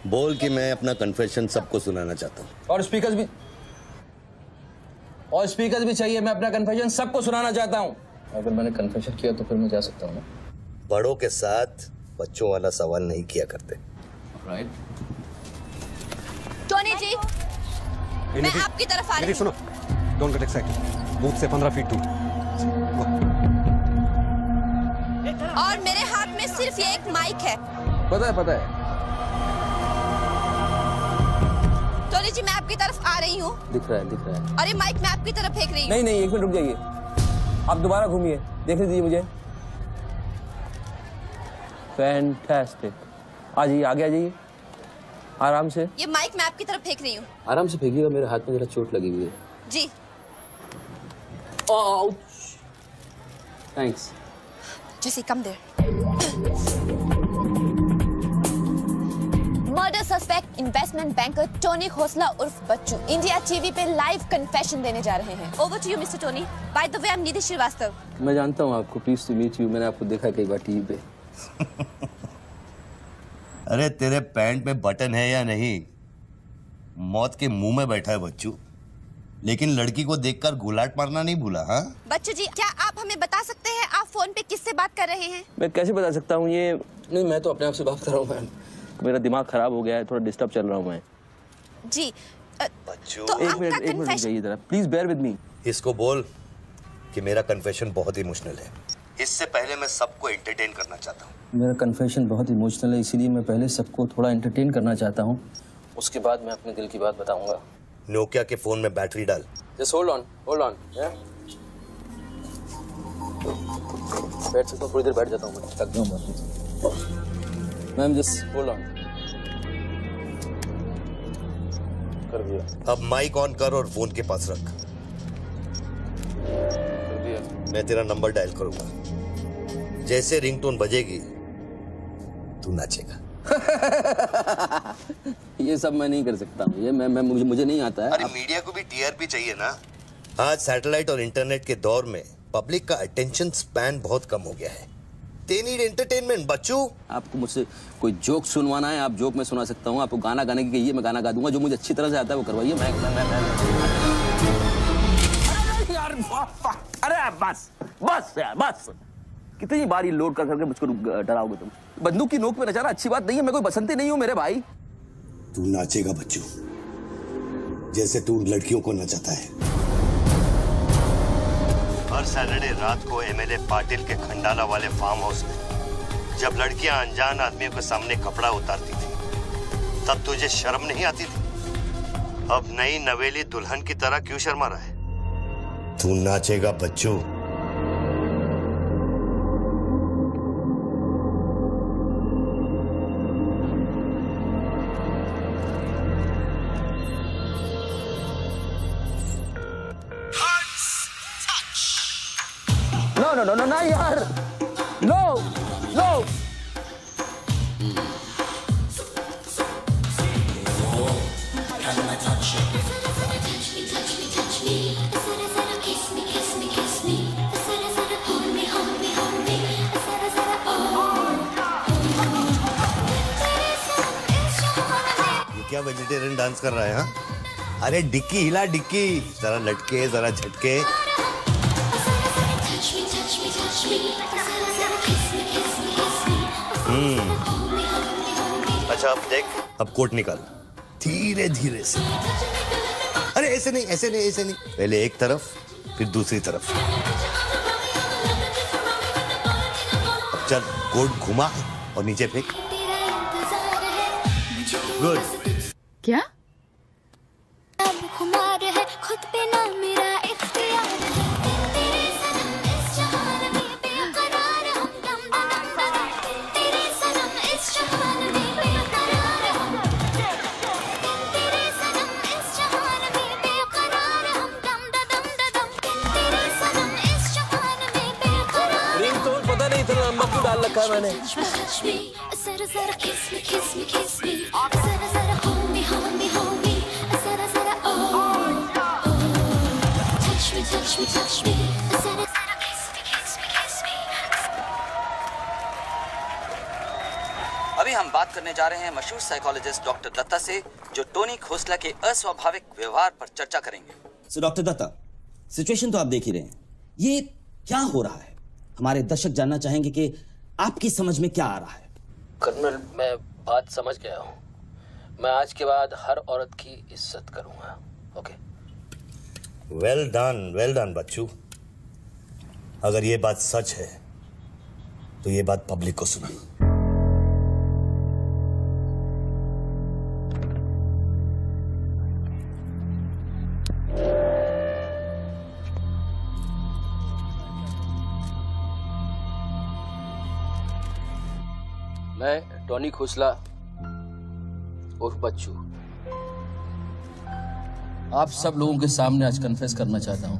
बोल कि मैं अपना कन्फेशन सबको सुनाना चाहता हूँ। और स्पीकर भी चाहिए। मैं अपना कन्फेशन सबको सुनाना चाहता हूँ। अगर मैंने कन्फेशन किया तो फिर मैं जा सकता हूँ ना? बड़ों के साथ बच्चों वाला सवाल नहीं किया करते। राइट। टोनी जी, मैं आपकी तरफ आ रही हूँ। सुनो, डोंट गेट एक्साइटेड। बूथ से 15 फीट दूर। और मेरे हाथ में सिर्फ ये एक माइक है। पता है। टोनी जी, मैं आपकी तरफ आ रही हूँ। दिख रहा है। और ये माइक मैं आपकी तरफ फेंक रही हूँ। नहीं, 1 मिनट रुक जाइए। आप दोबारा घूमिए, देख लीजिए मुझे। फैंटास्टिक। आ जाइए, आगे आ जाइए, आराम से। ये माइक मैं आपकी तरफ फेंक रही हूँ। आराम से फेंकिएगा, मेरे हाथ में जरा चोट लगी हुई है। जी। Thanks. Jesse, come there. Murder suspect investment banker Tony Khosla उर्फ बच्चू इंडिया टीवी पे लाइव कन्फेशन देने जा रहे हैं। Over to you mister Tony. By the way, I am Nidhi Shrivastava. मैं जानता हूँ आपको, प्लीज टू मीट यू। मैंने आपको देखा कई बार टीवी पे। अरे तेरे पैंट में बटन है या नहीं? मौत के मुंह में बैठा है बच्चू, लेकिन लड़की को देखकर गुलाट मारना नहीं भूला। हाँ बच्चू जी, क्या आप हमें बता सकते हैं आप फोन पे किससे बात कर रहे हैं? मैं कैसे बता सकता हूँ ये? नहीं, मैं तो अपने आप से बात कर रहा हूँ मैम। मेरा दिमाग खराब हो गया है, थोड़ा डिस्टर्ब चल रहा हूँ मैं। जी। बच्चू, तो एक मिनट रुक जाइए जरा, प्लीज बेयर विद मी। इसको बोल कि मेरा कन्फेशन बहुत इमोशनल है। इससे पहले मैं सबको एंटरटेन करना चाहता हूँ। मेरा कन्फेशन बहुत इमोशनल है, इसीलिए मैं पहले सबको थोड़ा एंटरटेन करना चाहता हूँ, उसके बाद मैं अपने दिल की बात बताऊंगा। नोकिया के फोन में बैटरी डाल। Just hold on. बैठ सकता हूँ, थोड़ी देर बैठ जाता हूँ, मैं थक जाऊँ। Ma'am just hold on. कर दिया। अब माइक ऑन कर और फोन के पास रख। कर दिया। मैं तेरा नंबर डायल करूंगा, जैसे रिंगटोन बजेगी तू नाचेगा। ये सब मैं नहीं कर सकता हूँ, ये मैं मुझे नहीं आता है। अरे मीडिया को भी टीआरपी चाहिए ना। आज सैटेलाइट और इंटरनेट के दौर में पब्लिक का अटेंशन स्पैन बहुत कम हो गया है। They need entertainment, बच्चू। आपको मुझसे कोई जोक सुनवाना है, आप जोक में सुना सकता हूँ। आपको गाना गाने की कहिए, मैं गाना गा दूंगा। जो मुझे अच्छी तरह से आता है वो करवाइए। अरे बस कितनी बार ये लोड कर करके मुझको डराओगे तुम? बंदूक की नोक पे नचाना अच्छी बात नहीं है। मैं कोई बसंती नहीं हूँ मेरे भाई। तू नाचेगा बच्चू, जैसे तू लड़कियों को नचाता है। हर सैटरडे रात को एमएलए पाटिल के खंडाला वाले फार्म हाउस में जब लड़कियां अनजान आदमियों के सामने कपड़ा उतारती थी, तब तुझे शर्म नहीं आती थी? अब नई नवेली दुल्हन की तरह क्यों शर्मा रहा है? तू नाचेगा बच्चू। No, यार, no. ये क्या वेजिटेरियन डांस कर रहा है? हाँ, अरे डिक्की हिला, डिक्की जरा लटके, जरा झटके। अच्छा अब देख, अब कोट निकाल धीरे धीरे से। अरे ऐसे नहीं। पहले एक तरफ फिर दूसरी तरफ। अब चल कोट घुमा और नीचे फेंक। गुड। क्या? खुद पे ना मेरा इख्तियार है। तेरे सनम इस जहान में बेकरार हम दम दम। तेरे सनम इस जहान में बेकरार हम। तेरे सनम इस जहान में बेकरार हम दम दम। तेरे सनम इस जहान में बेकरार। रिंग तो पता नहीं था, नंबर क्यों डाल रखा है मैंने? जरा जरा kiss me। जरा जरा hold me। जरा जरा touch me। जरा जरा kiss me। अभी हम बात करने जा रहे हैं मशहूर साइकोलॉजिस्ट डॉक्टर दत्ता से, जो टोनी खोसला के अस्वाभाविक व्यवहार पर चर्चा करेंगे। सो डॉक्टर दत्ता, सिचुएशन तो आप देख ही रहे हैं, ये क्या हो रहा है? हमारे दर्शक जानना चाहेंगे कि आपकी समझ में क्या आ रहा है। कर्नल, मैं बात समझ गया हूँ। मैं आज के बाद हर औरत की इज्जत करूंगा। ओके? वेल डन बच्चू। अगर ये बात सच है तो ये बात पब्लिक को सुना। मैं टोनी खोसला उर्फ बच्चू आप सब लोगों के सामने आज कन्फेस करना चाहता हूं,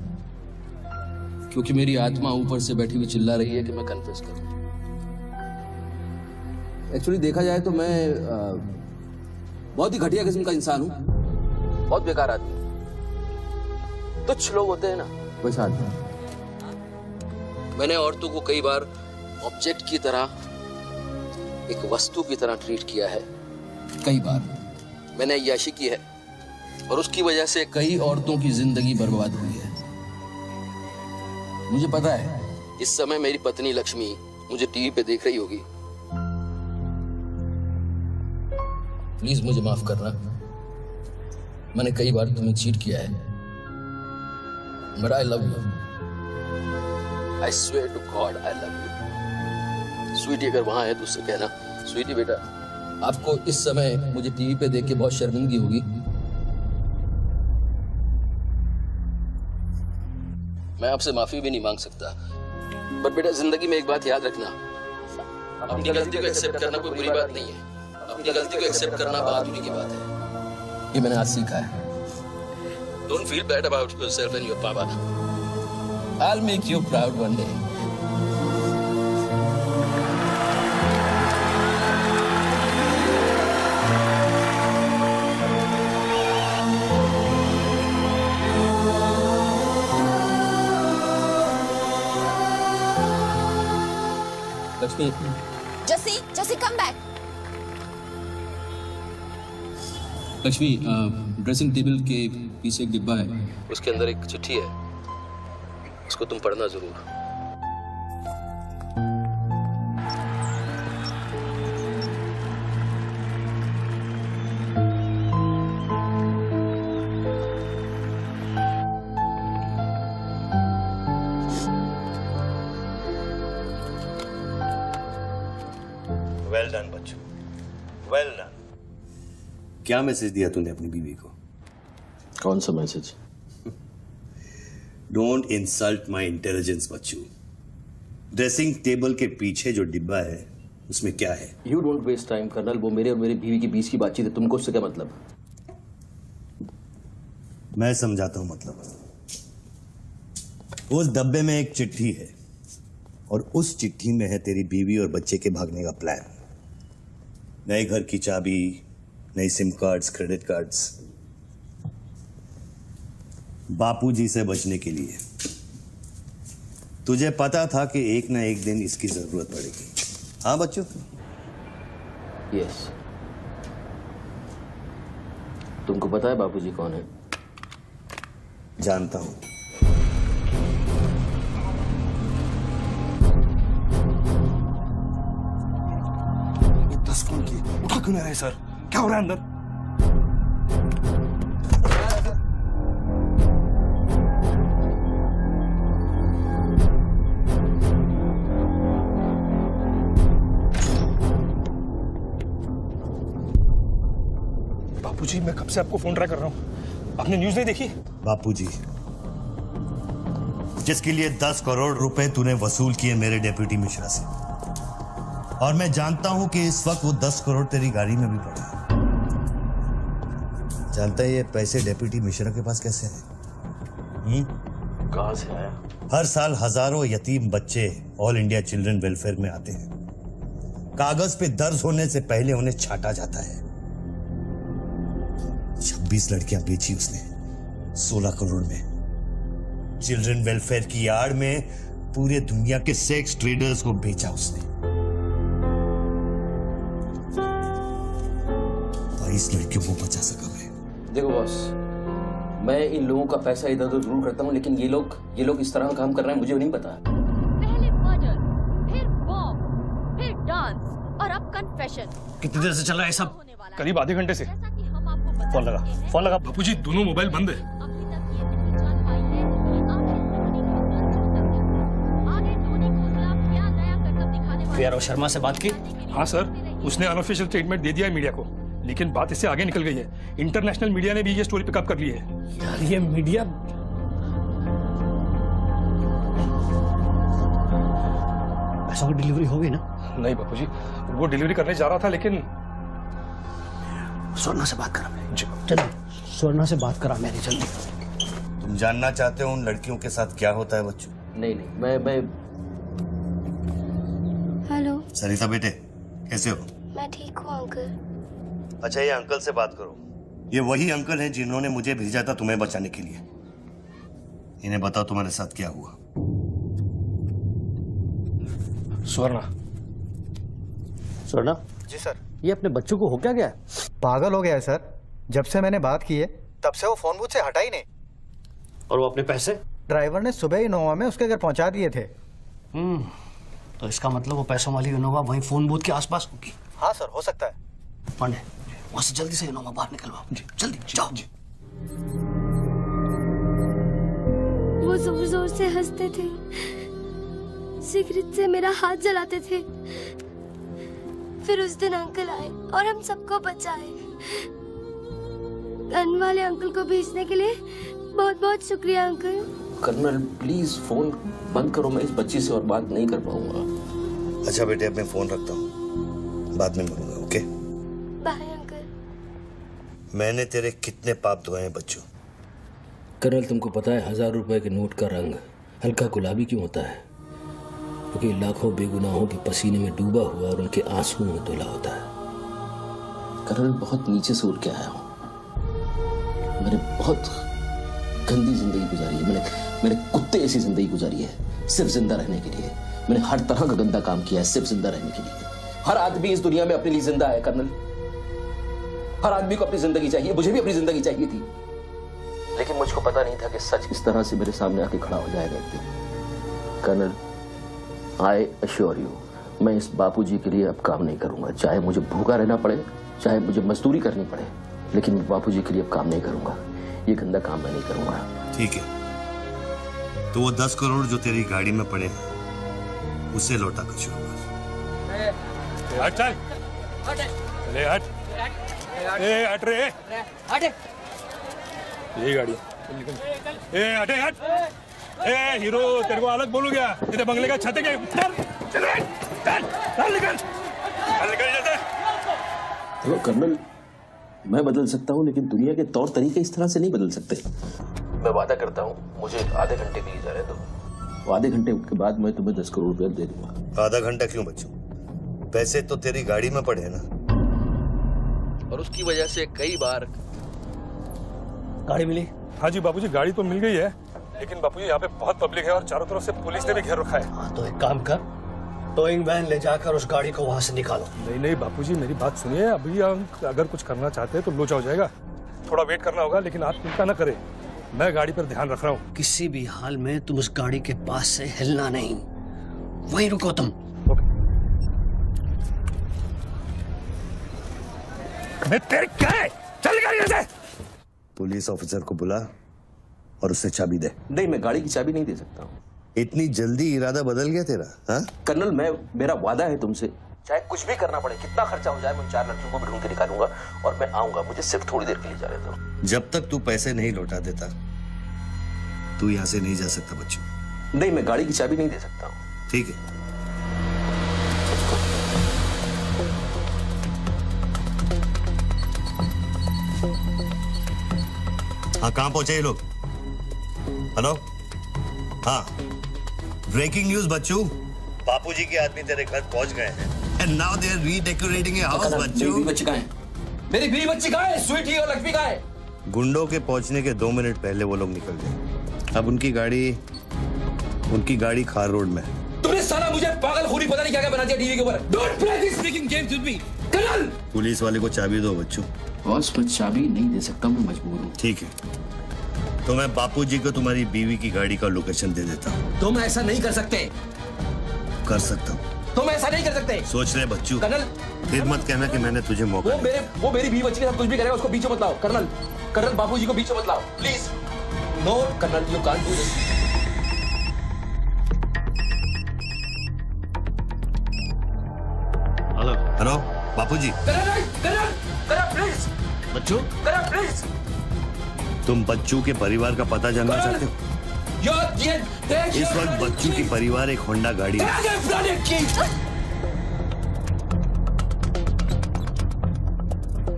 क्योंकि मेरी आत्मा ऊपर से बैठी हुई चिल्ला रही है कि मैं कन्फेस करूं। एक्चुअली देखा जाए तो मैं बहुत ही घटिया किस्म का इंसान हूं, बहुत बेकार आदमी। तुच्छ लोग होते हैं ना, वैसा आदमी। मैंने औरतों को कई बार ऑब्जेक्ट की तरह, एक वस्तु की तरह ट्रीट किया है। कई बार मैंने अय्याशी की है और उसकी वजह से कई औरतों की जिंदगी बर्बाद हुई है। मुझे पता है इस समय मेरी पत्नी लक्ष्मी मुझे टीवी पे देख रही होगी। प्लीज मुझे माफ करना, मैंने कई बार तुम्हें चीट किया है, but I love you. I swear to god I love you. Sweetie अगर वहां है तो उससे कहना, स्वीटी बेटा आपको इस समय मुझे टीवी पे देख के बहुत शर्मिंदगी होगी। मैं आपसे माफी भी नहीं मांग सकता, पर बेटा जिंदगी में एक बात याद रखना, अपनी गलती को एक्सेप्ट करना कोई बुरी बात नहीं है, अपनी गलती को एक्सेप्ट करना बहादुरी की बात है। ये मैंने आज सीखा है। Don't feel bad about yourself and your पापा। I'll make you proud one day. Lakshmi, जसी come back. Lakshmi, dressing table के पीछे एक डिब्बा है, उसके अंदर एक चिट्ठी है, उसको तुम पढ़ना जरूर। वेल डन बच्चू, वेल डन। क्या मैसेज दिया तूने अपनी बीवी को? कौन सा message? Don't insult my intelligence बच्चू। ड्रेसिंग टेबल के पीछे जो डिब्बा है उसमें क्या है? You don't waste time colonel, वो मेरे और मेरी बीवी के बीच की बातचीत है, तुमको उससे क्या मतलब? मैं समझाता हूं मतलब। उस डब्बे में एक चिट्ठी है और उस चिट्ठी में है तेरी बीवी और बच्चे के भागने का प्लान। नए घर की चाबी, नई सिम कार्ड्स, क्रेडिट कार्ड्स, बापूजी से बचने के लिए। तुझे पता था कि एक ना एक दिन इसकी जरूरत पड़ेगी। हाँ बच्चों? यस। तुमको पता है बापूजी कौन है? जानता हूं। दस फोन किए, उठा क्यों नहीं रहे सर? क्या हो रहा है अंदर? बापूजी, मैं कब से आपको फोन ट्राई कर रहा हूं, आपने न्यूज नहीं देखी? बापूजी, जिसके लिए 10 करोड़ रुपए तूने वसूल किए मेरे डेप्यूटी मिश्रा से, और मैं जानता हूं कि इस वक्त वो 10 करोड़ तेरी गाड़ी में भी पड़े। जानता है ये पैसे डेप्यूटी मिश्रा के पास कैसे हैं? कहां से आया? हर साल हजारों यतीम बच्चे ऑल इंडिया चिल्ड्रन वेलफेयर में आते हैं। कागज पे दर्ज होने से पहले उन्हें छांटा जाता है। 26 लड़कियां बेची उसने 16 करोड़ में। चिल्ड्रन वेलफेयर की आड़ में पूरे दुनिया के सेक्स ट्रेडर्स को बेचा उसने। 22 लड़कियों को बचा सका मैं। देखो बॉस, मैं इन लोगों का पैसा इधर उधर जरूर करता हूँ, लेकिन ये लोग इस तरह काम कर रहे हैं, मुझे नहीं पता। पहले मर्डर, फिर बॉम्ब, फिर डांस और अब कन्फेशन। कितनी देर से चल रहा है सब? करीब आधे घंटे से। फोन लगा। बापूजी दोनों मोबाइल बंद है। वीआरओ शर्मा से बात की? हाँ सर, उसने अनऑफिशियल स्टेटमेंट दे दिया है मीडिया को, लेकिन बात इससे आगे निकल गई है। इंटरनेशनल मीडिया ने भी ये स्टोरी पिकअप कर ली है। यार ये मीडिया पैसों की डिलीवरी हो गई ना? नहीं बापूजी, वो डिलीवरी करने जा रहा था लेकिन स्वर्णा से बात करा मेरी, जल्दी स्वर्णा से बात करा मेरी जल्दी। तुम जानना चाहते हो उन लड़कियों के साथ क्या होता है बच्चों? नहीं मैं हेलो सरिता बेटे, कैसे हो? मैं ठीक हूँ अंकल। अच्छा, ये अंकल से बात करो। ये वही अंकल हैं जिन्होंने मुझे भेजा था तुम्हें बचाने के लिए। इन्हें बताओ तुम्हारे साथ क्या हुआ। स्वर्णा। स्वर्णा जी सर। ये अपने बच्चों को हो क्या गया? पागल हो गया है सर। जब से मैंने बात की है तब से वो फोन बूथ से हटा ही नहीं। और वो अपने पैसे? ड्राइवर ने सुबह इनोवा में उसके घर पहुंचा दिए थे। तो इसका मतलब वो पैसों वाली इनोवा वहीं फोन बूथ के आसपास होगी। हाँ सर, हो सकता है। पांडे, वहां से जल्दी से इनोवा बाहर निकलवाओ। जल्दी जाओ। वो जोर जोर से हंसते थे, सिगरेट से मेरा हाथ जलाते थे। फिर उस दिन अंकल आए और हम सबको बचाए। गन वाले अंकल को भेजने के लिए बहुत बहुत शुक्रिया अंकल। कर्नल प्लीज फोन बंद करो, मैं इस बच्ची से और बात नहीं कर पाऊंगा। अच्छा बेटे, अब मैं फोन रखता हूँ, बाद में मिलूंगा। Okay bye uncle. मैंने तेरे कितने पाप धोए हैं बच्चों। कर्नल तुमको पता है 1000 रुपए के नोट का रंग हल्का गुलाबी क्यों होता है? क्योंकि लाखों बेगुनाहों के पसीने में डूबा हुआ और उनके आंसुओं में धुला होता है। कर्नल बहुत नीचे से उठ के आया हूं। मैंने बहुत गंदी जिंदगी गुजारी है। मैंने कुत्ते ऐसी जिंदगी गुजारी है सिर्फ जिंदा रहने के लिए। मैंने हर तरह का गंदा काम किया है सिर्फ जिंदा रहने के लिए। हर आदमी इस दुनिया में अपने लिए जिंदा है कर्नल। हर आदमी को अपनी जिंदगी चाहिए। मुझे भी अपनी जिंदगी चाहिए थी, लेकिन मुझको पता नहीं था कि सच इस तरह से मेरे सामने आके खड़ा हो जाएगा एक दिन। कर्नल, आई अश्योर यू, मैं इस बापूजी के लिए अब काम नहीं करूंगा। चाहे मुझे भूखा रहना पड़े, चाहे मुझे मजदूरी करनी पड़े, लेकिन मैं बापूजी के लिए अब काम नहीं करूंगा। ये गंदा काम मैं नहीं करूंगा। ठीक है, तो वो 10 करोड़ जो तेरी गाड़ी में पड़े हैं उसे लौटा कर शुरू कर। हट चल, ले हट, ए हट रे, हट। यही गाड़ी ए हटे हट। ए हीरो, तेरे को अलग बोलू क्या? तेरे बंगले का छत है क्या? चल निकल जल्दी। हेलो कर्नल, मैं बदल सकता हूँ लेकिन दुनिया के तौर तरीके इस तरह से नहीं बदल सकते। मैं वादा करता हूँ, मुझे आधे घंटे के लिए जाने दो। वो आधे घंटे के बाद मैं तुम्हें 10 करोड़ रुपया दे दूंगा। आधा घंटा क्यों बच्चों? पैसे तो तेरी गाड़ी में पड़े हैं ना। और उसकी वजह से कई बार गाड़ी मिली? हाँ जी बापूजी, गाड़ी तो मिल गई है, लेकिन बापूजी यहाँ पे बहुत पब्लिक है और चारों तरफ से पुलिस ने भी घेर रखा है। हाँ तो एक काम कर, टोइंग वैन ले जाकर उस गाड़ी को वहां से निकालो। नहीं बापूजी, मेरी बात सुनिए। अभी अगर कुछ करना चाहते हैं तो लोचा हो जाएगा। थोड़ा वेट करना होगा, लेकिन आप चिंता न करें, मैं गाड़ी पर ध्यान रख रहा हूँ। किसी भी हाल में तुम उस गाड़ी के पास से हिलना नहीं, वहीं रुको तुम। मैं तेरे क्या है? चल गाड़ी से। पुलिस ऑफिसर को बुला और उससे चाबी दे। नहीं, मैं गाड़ी की चाबी नहीं दे सकता हूँ। इतनी जल्दी इरादा बदल गया तेरा? हाँ कर्नल, मेरा वादा है तुमसे, चाहे कुछ भी करना पड़े, कितना खर्चा हो जाए, मैं 4 लड़कियों को भी ढूंढ के निकालूंगा और मैं आऊंगा। मुझे सिर्फ थोड़ी देर के लिए जाने दो। जब तक तू पैसे नहीं लौटा देता तू यहाँ से नहीं जा सकता बच्चों। नहीं, मैं गाड़ी की चाबी नहीं दे सकता हूँ। ठीक है, हाँ कहाँ पहुंचे ये लोग? हेलो, हाँ ब्रेकिंग न्यूज बच्चू, बापूजी के आदमी तेरे घर पहुंच गए हैं and now they are redecorating a house Bachchu. मेरी बच्ची कहाँ है? मेरी बीवी बच्ची कहाँ है? स्वीटी और लक्ष्मी कहाँ है? गुंडों के पहुंचने के 2 मिनट पहले वो लोग निकल गए। अब उनकी गाड़ी खार रोड में है। तुमने साला मुझे पागलखोरी पता नहीं क्या क्या बना दिया टीवी के ऊपर। Don't play this speaking games with me colonel. Police वाले को चाबी दो बच्चू। बॉस, मैं चाबी नहीं दे सकता, मैं मजबूर हूँ। ठीक है, तो मैं बापूजी को तुम्हारी बीवी की गाड़ी का लोकेशन दे देता हूँ। तुम ऐसा नहीं कर सकते। कर सकता हूँ। तुम ऐसा नहीं कर सकते। सोच रहे बच्चू, कर्नल फिर मत कहना कि मैंने तुझे मौका दिया। वो मेरी बीवी बच्ची के साथ कुछ भी करेगा उसको बीच में मत लाओ। कर्नल बाबूजी को बीच में मत लाओ please. No colonel, you can't do this. Hello Bapuji. Colonel please. बच्चू, कर्नल प्लीज। तुम बच्चू के परिवार का पता जानना चाहते हो? इस वक्त बच्चू की परिवार एक होंडा गाड़ी में।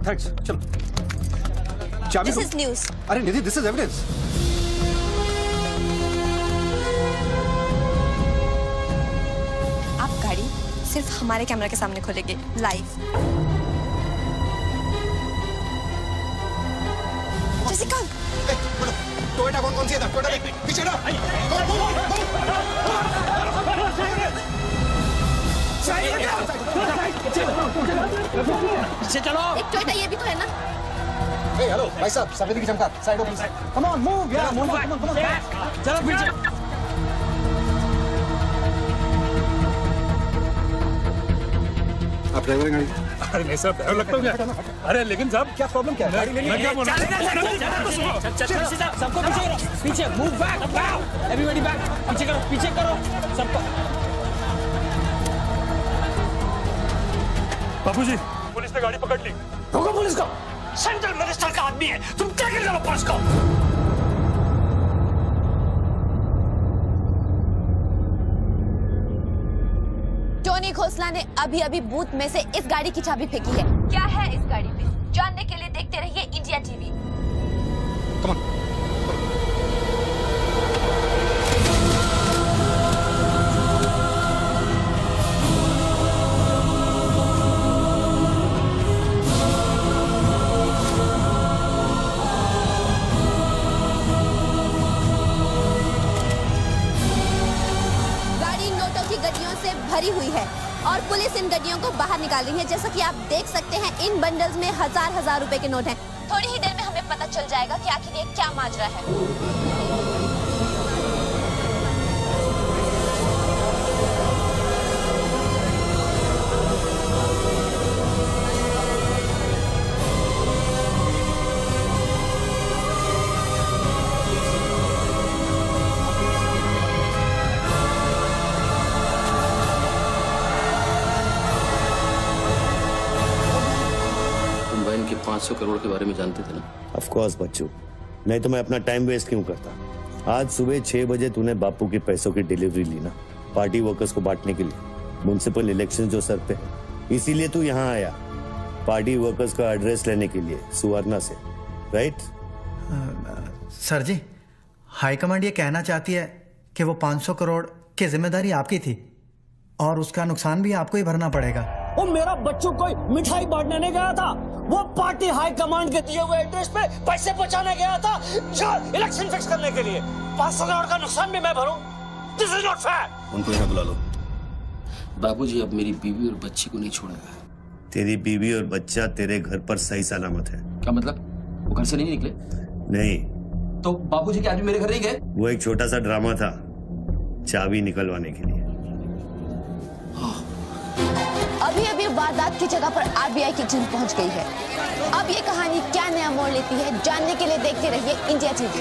थैंक्स, चलो। चाबी दिस इज न्यूज़। अरे निधि, दिस इज एविडेंस। आप गाड़ी सिर्फ हमारे कैमरा के सामने खोलेंगे लाइव। जेसिका, टोयोटा कौन सी है? टोयोटा देख पीछे ना। पीछे चलो। एक टोयोटा ये भी तो है ना। हेलो भाई साहब, सफेदी की चमकार, side please. Come on move यार, मूव कम ऑन। चलो पीछे। आप ड्राइवर हैं गाड़ी? अरे नहीं साहब, ड्राइवर लगता हूँ क्या? अरे लेकिन साहब क्या प्रॉब्लम क्या है? गाड़ी लेनी मैं क्या बोल रहा सबको पीछे मूव बैक, एवरीबॉडी बैक। पीछे करो सबको। बापूजी, पुलिस ने गाड़ी पकड़ ली। रोको पुलिस को। सेंट्रल मिनिस्टर का आदमी है, तुम टैकल करो पुलिस को। टोनी खोसला ने अभी बूथ में से इस गाड़ी की चाबी फेंकी है। क्या है इस गाड़ी में, जानने के लिए देखते रहिए इंडिया टीवी। Come on. भरी हुई है और पुलिस इन गड्डियों को बाहर निकाल रही है। जैसा कि आप देख सकते हैं, इन बंडल्स में हजार रुपए के नोट हैं। थोड़ी ही देर में हमें पता चल जाएगा कि आखिर ये क्या माजरा है। तुम बहन के 500 करोड़ के बारे में जानते थे ना? ऑफ कोर्स बच्चू, नहीं तो मैं अपना टाइम वेस्ट क्यों करता। आज सुबह 6 बजे तूने बापू के पैसों की डिलीवरी ली ना, पार्टी वर्कर्स को बांटने के लिए। म्युनिसिपल इलेक्शन जो सर पे है, इसीलिए तू यहाँ आया, पार्टी वर्कर्स का एड्रेस लेने के लिए सुवर्णा से, राइट? सर जी, हाईकमांड ये कहना चाहती है कि वो 500 करोड़ की जिम्मेदारी आपकी थी और उसका नुकसान भी आपको ही भरना पड़ेगा। वो मेरा बच्चों को मिठाई बांटने नहीं गया था, वो पार्टी हाई कमांड के दिए हुए एड्रेस पे पैसे पहुंचाने गया था इलेक्शन फिक्स करने के लिए। 500 करोड़ का नुकसान भी मैं भरूं? This is not fair. उनको यहाँ बुला लो। बाबूजी अब मेरी बीवी और बच्ची को नहीं छोड़ेगा। तेरी बीवी और बच्चा तेरे घर पर सही सलामत है। क्या मतलब? वो घर से नहीं निकले? नहीं। तो बापूजी के आदमी मेरे घर नहीं गए? वो एक छोटा सा ड्रामा था, चाबी निकलवाने के लिए। अभी वारदात की जगह पर आरबीआई की टीम पहुंच गई है। अब ये कहानी क्या नया मोड़ लेती है, जानने के लिए देखते रहिए इंडिया टीवी।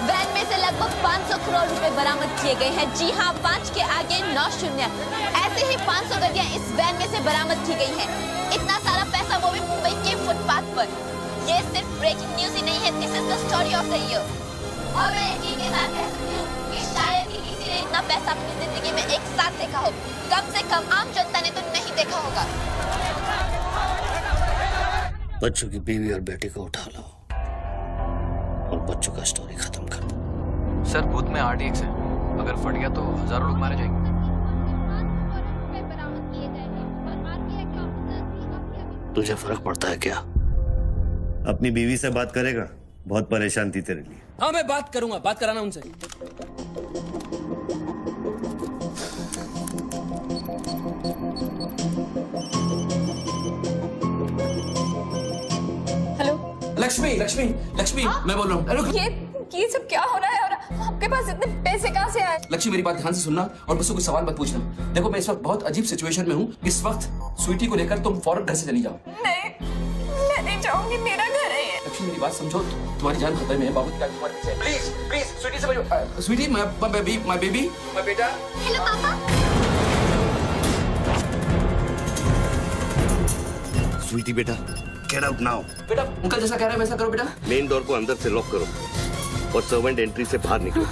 वैन में से लगभग 500 करोड़ रुपए बरामद किए गए हैं। जी हां, 5 के आगे 9 शून्य। ऐसे ही 500 गड्डियां इस वैन में से बरामद की गई हैं। इतना सारा पैसा, वो भी मुंबई के फुटपाथ पर। ये सिर्फ ब्रेकिंग न्यूज ही नहीं है, this is the story of the year. और मैं यकीन के साथ कह सकती हूँ कि शायद ही किसी ने इतना पैसा अपनी जिंदगी में एक साथ देखा हो। कम से कम आम जनता ने तो नहीं देखा होगा। बच्चों की बीवी और बेटी को उठा लो और बच्चों का स्टोरी खत्म कर दो। सर, बूथ में RDX है, अगर फट गया तो हजारों लोग मारे जाएंगे। तुझे फर्क पड़ता है क्या? अपनी बीवी से बात करेगा? बहुत परेशान थी तेरे लिए। हाँ, मैं बात करूंगा, बात कराना उनसे। लक्ष्मी लक्ष्मी लक्ष्मी मैं बोल रहा हूँ। रुक। ये सब क्या हो रहा है और आपके पास इतने पैसे कहाँ से आए? लक्ष्मी मेरी बात ध्यान से सुनना और मुझसे कोई सवाल मत पूछना। देखो मैं इस वक्त बहुत अजीब सिचुएशन में हूँ। इस वक्त स्वीटी को लेकर तुम फौरन घर से चली जाओ। नहीं, मैं नहीं जाऊंगी, मेरा घर है ये। लक्ष्मी मेरी बात समझो, तुम्हारी जान खतरे में है। बाबू की तुम्हारे पीछे। प्लीज प्लीज स्वीटी समझो। स्वीटी माय बेबी माय बेटा। हेलो पापा। स्वीटी बेटा, गेट आउट नाउ। बेटा अंकल जैसा कह रहा है वैसा करो बेटा। मेन डोर को अंदर से लॉक करो और सर्वेंट एंट्री से बाहर निकलो।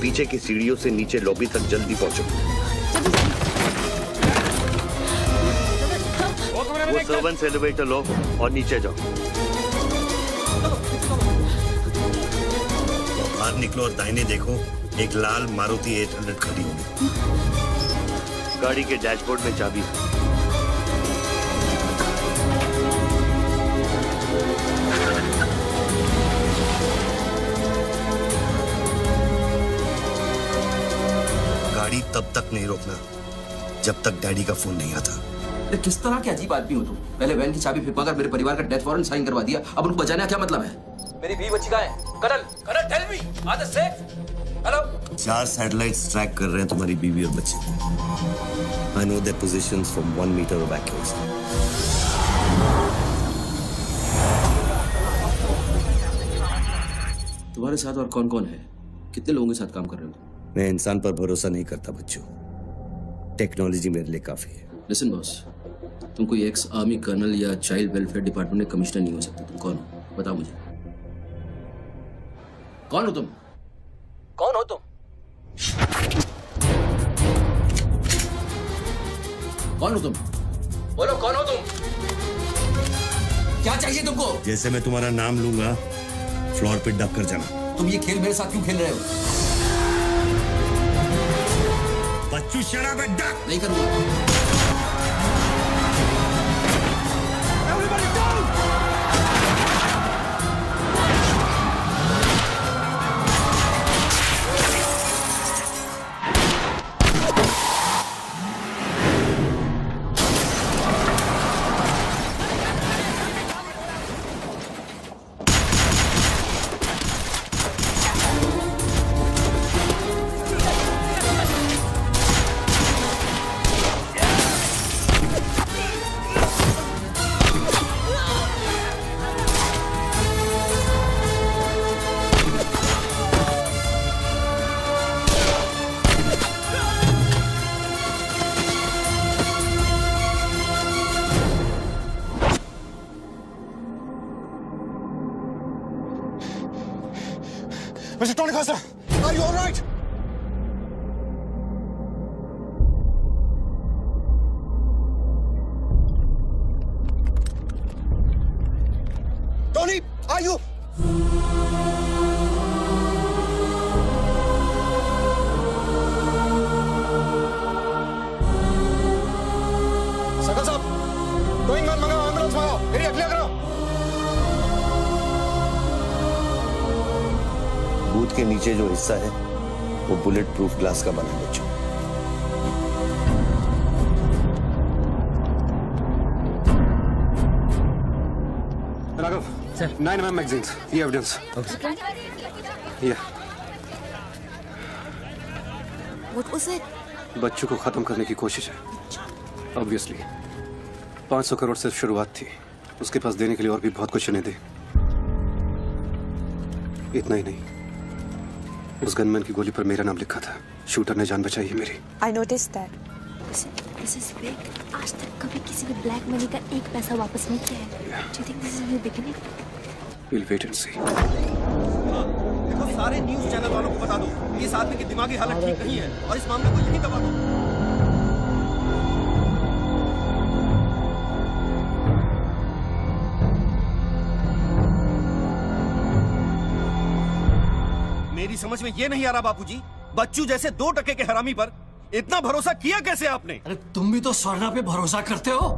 पीछे की सीढ़ियों से नीचे लॉबी तक जल्दी पहुंचो। वो सर्वेंट्स एलिवेटर लो और नीचे जाओ। बाहर निकलो और दाहिने देखो, एक लाल मारुति 800 खड़ी होगी। गाड़ी के डैशबोर्ड में चाबी है। गाड़ी तब तक नहीं रोकना जब तक डैडी का फोन नहीं आता। किस तरह के अजीब आदमी हो तुम? पहले वैन की चाबी फिरवा कर मेरे परिवार का डेथ वारंट साइन करवा दिया, अब उनको बचाने का क्या मतलब है? मेरी बीवी बच्ची कहाँ है? Colonel tell me, are they safe? Hello. 4 satellites track कर रहे हैं तुम्हारी बीवी और बच्चे को। I know their positions from 1 metre of accuracy. तुम्हारे साथ और कौन कौन है? कितने लोगों के साथ काम कर रहे हो? मैं इंसान पर भरोसा नहीं करता बच्चों, टेक्नोलॉजी मेरे लिए काफी है। लिसन बॉस, तुम कोई एक्स आर्मी कर्नल या चाइल्ड वेलफेयर डिपार्टमेंट में कमिश्नर नहीं हो सकते। तुम कौन हो? बताओ मुझे, कौन हो तुम? कौन हो तुम? कौन हो तुम? बोलो कौन हो तुम? क्या चाहिए तुमको? जैसे मैं तुम्हारा नाम लूंगा फ्लोर पे डक कर जाना। तुम ये खेल मेरे साथ क्यों खेल रहे हो? बच्चू शराब है, डक। नहीं करूंगा। Mr. Tony Costa, are you all right? Tony, are you? सकल साहब, गोइंग मैन मंगाओ, एम्बुलेंस मंगाओ, एरिया क्लियर करो। बूथ के नीचे जो हिस्सा है वो बुलेट प्रूफ ग्लास का बना है बच्चों। राघव सर, 9mm मैगजीन्स, ये एविडेंस। ये What was it? बच्चों को खत्म करने की कोशिश है। ऑब्वियसली 500 करोड़ सिर्फ शुरुआत थी, उसके पास देने के लिए और भी बहुत कुछ इन्हें दे। इतना ही नहीं, उस गनमैन की गोली पर मेरा नाम लिखा था। शूटर ने जान बचाई है मेरी। I noticed that. This is big. आज तक कभी किसी ने ब्लैक मनी का एक पैसा वापस नहीं किया है। Do you think this is a new beginning? We'll wait and see. देखो, सारे न्यूज़ चैनल वालों को बता दो कि इस आदमी की दिमागी हालत ठीक नहीं है और इस मामले को यहीं दबा दो। मेरी समझ में ये नहीं आ रहा बापूजी, बच्चू जैसे 2 टके के हरामी पर इतना भरोसा किया कैसे आपने? अरे तुम भी तो स्वर्णा पे भरोसा करते हो।